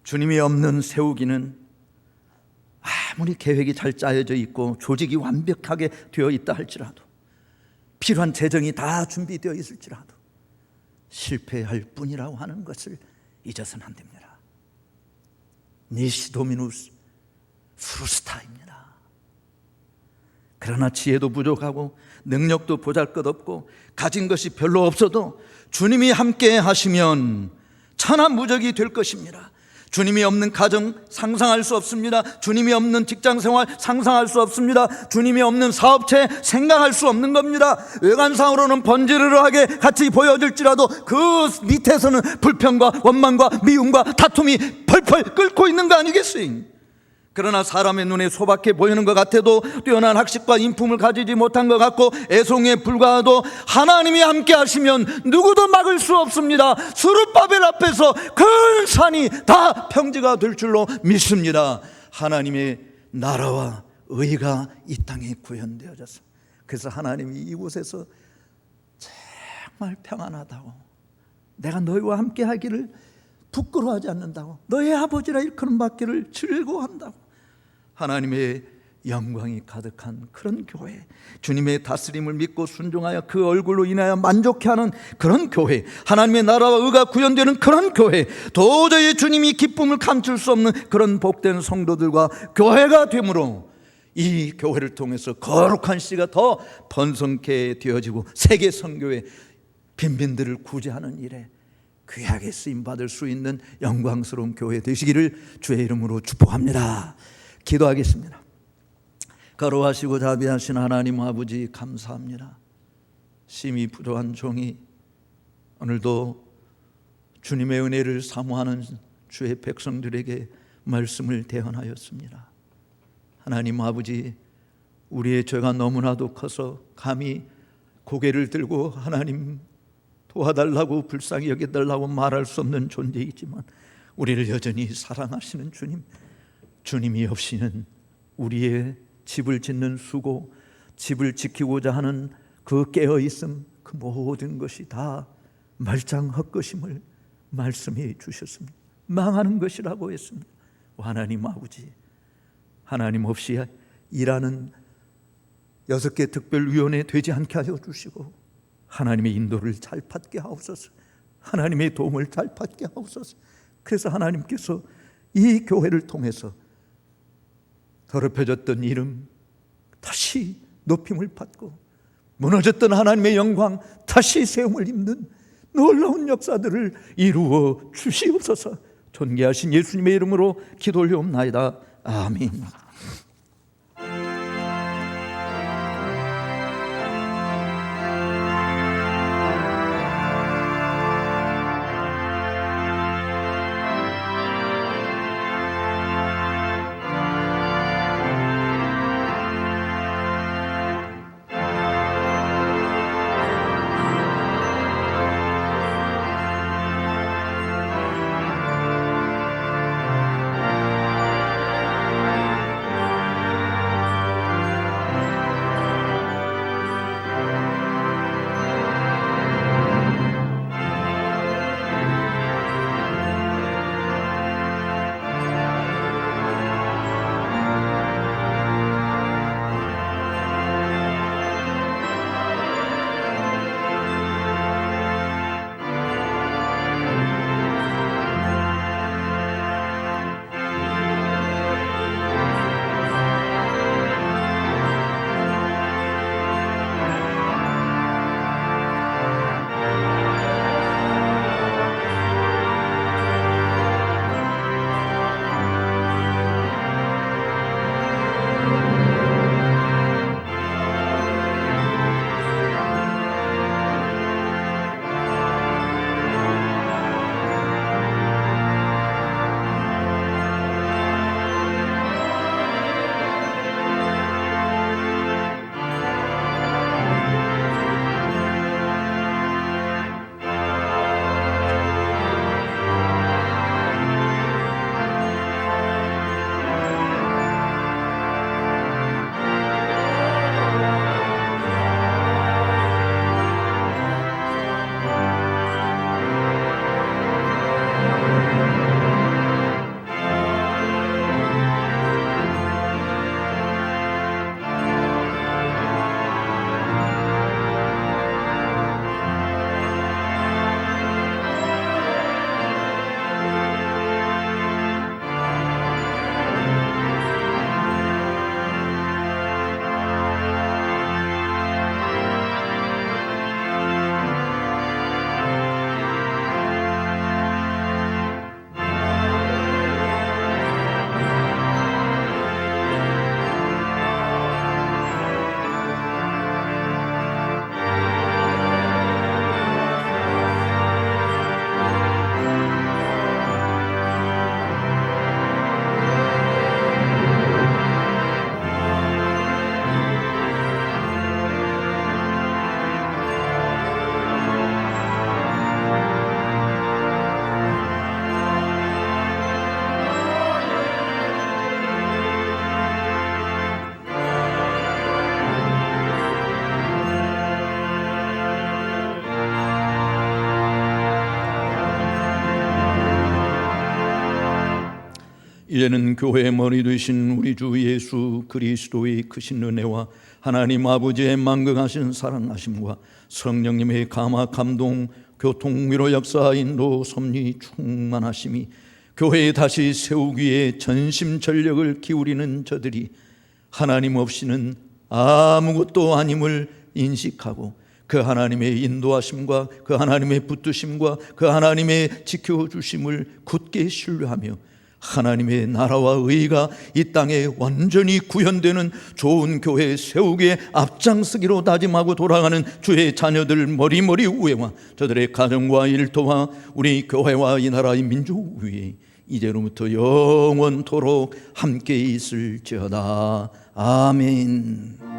주님이 없는 세우기는 아무리 계획이 잘 짜여져 있고 조직이 완벽하게 되어 있다 할지라도, 필요한 재정이 다 준비되어 있을지라도 실패할 뿐이라고 하는 것을 잊어서는 안 됩니다. 니시 도미누스 프루스타입니다. 그러나 지혜도 부족하고 능력도 보잘것없고 가진 것이 별로 없어도 주님이 함께 하시면 천하무적이 될 것입니다. 주님이 없는 가정 상상할 수 없습니다. 주님이 없는 직장생활 상상할 수 없습니다. 주님이 없는 사업체 생각할 수 없는 겁니다. 외관상으로는 번지르르하게 같이 보여질지라도 그 밑에서는 불평과 원망과 미움과 다툼이 펄펄 끓고 있는 거 아니겠어요? 그러나 사람의 눈에 소박해 보이는 것 같아도 뛰어난 학식과 인품을 가지지 못한 것 같고 애송에 불과하도 하나님이 함께 하시면 누구도 막을 수 없습니다. 스룹바벨 앞에서 큰 산이 다 평지가 될 줄로 믿습니다. 하나님의 나라와 의가 이 땅에 구현되어졌습니다. 그래서 하나님이 이곳에서 정말 평안하다고, 내가 너희와 함께 하기를 부끄러워하지 않는다고, 너의 아버지라 일컬음 받기를 즐거워한다고, 하나님의 영광이 가득한 그런 교회, 주님의 다스림을 믿고 순종하여 그 얼굴로 인하여 만족해하는 그런 교회, 하나님의 나라와 의가 구현되는 그런 교회, 도저히 주님이 기쁨을 감출 수 없는 그런 복된 성도들과 교회가 되므로 이 교회를 통해서 거룩한 씨가 더 번성케 되어지고 세계 선교의 빈민들을 구제하는 일에 귀하게 쓰임받을 수 있는 영광스러운 교회 되시기를 주의 이름으로 축복합니다. 기도하겠습니다. 거룩하시고 자비하신 하나님 아버지, 감사합니다. 심히 부족한 종이 오늘도 주님의 은혜를 사모하는 주의 백성들에게 말씀을 대언하였습니다. 하나님 아버지, 우리의 죄가 너무나도 커서 감히 고개를 들고 하나님 도와달라고 불쌍히 여겨달라고 말할 수 없는 존재이지만 우리를 여전히 사랑하시는 주님, 주님이 없이는 우리의 집을 짓는 수고, 집을 지키고자 하는 그 깨어있음, 그 모든 것이 다 말짱 헛것임을 말씀해 주셨습니다. 망하는 것이라고 했습니다. 하나님 아버지, 하나님 없이 일하는 6개 특별위원회 되지 않게 하여 주시고 하나님의 인도를 잘 받게 하옵소서. 하나님의 도움을 잘 받게 하옵소서. 그래서 하나님께서 이 교회를 통해서 더럽혀졌던 이름 다시 높임을 받고 무너졌던 하나님의 영광 다시 세움을 입는 놀라운 역사들을 이루어 주시옵소서. 존귀하신 예수님의 이름으로 기도 올려옵나이다. 아멘. 이제는 교회의 머리 되신 우리 주 예수 그리스도의 크신 은혜와 하나님 아버지의 만극하신 사랑하심과 성령님의 감화 감동 교통 위로 역사 인도 섭리 충만하심이 교회에 다시 세우기에 전심전력을 기울이는 저들이 하나님 없이는 아무것도 아님을 인식하고 그 하나님의 인도하심과 그 하나님의 붙드심과 그 하나님의 지켜주심을 굳게 신뢰하며 하나님의 나라와 의가 이 땅에 완전히 구현되는 좋은 교회 세우기에 앞장서기로 다짐하고 돌아가는 주의 자녀들 머리머리 위에와 저들의 가정과 일터와 우리 교회와 이 나라의 민족 위에 이제로부터 영원토록 함께 있을지어다. 아멘.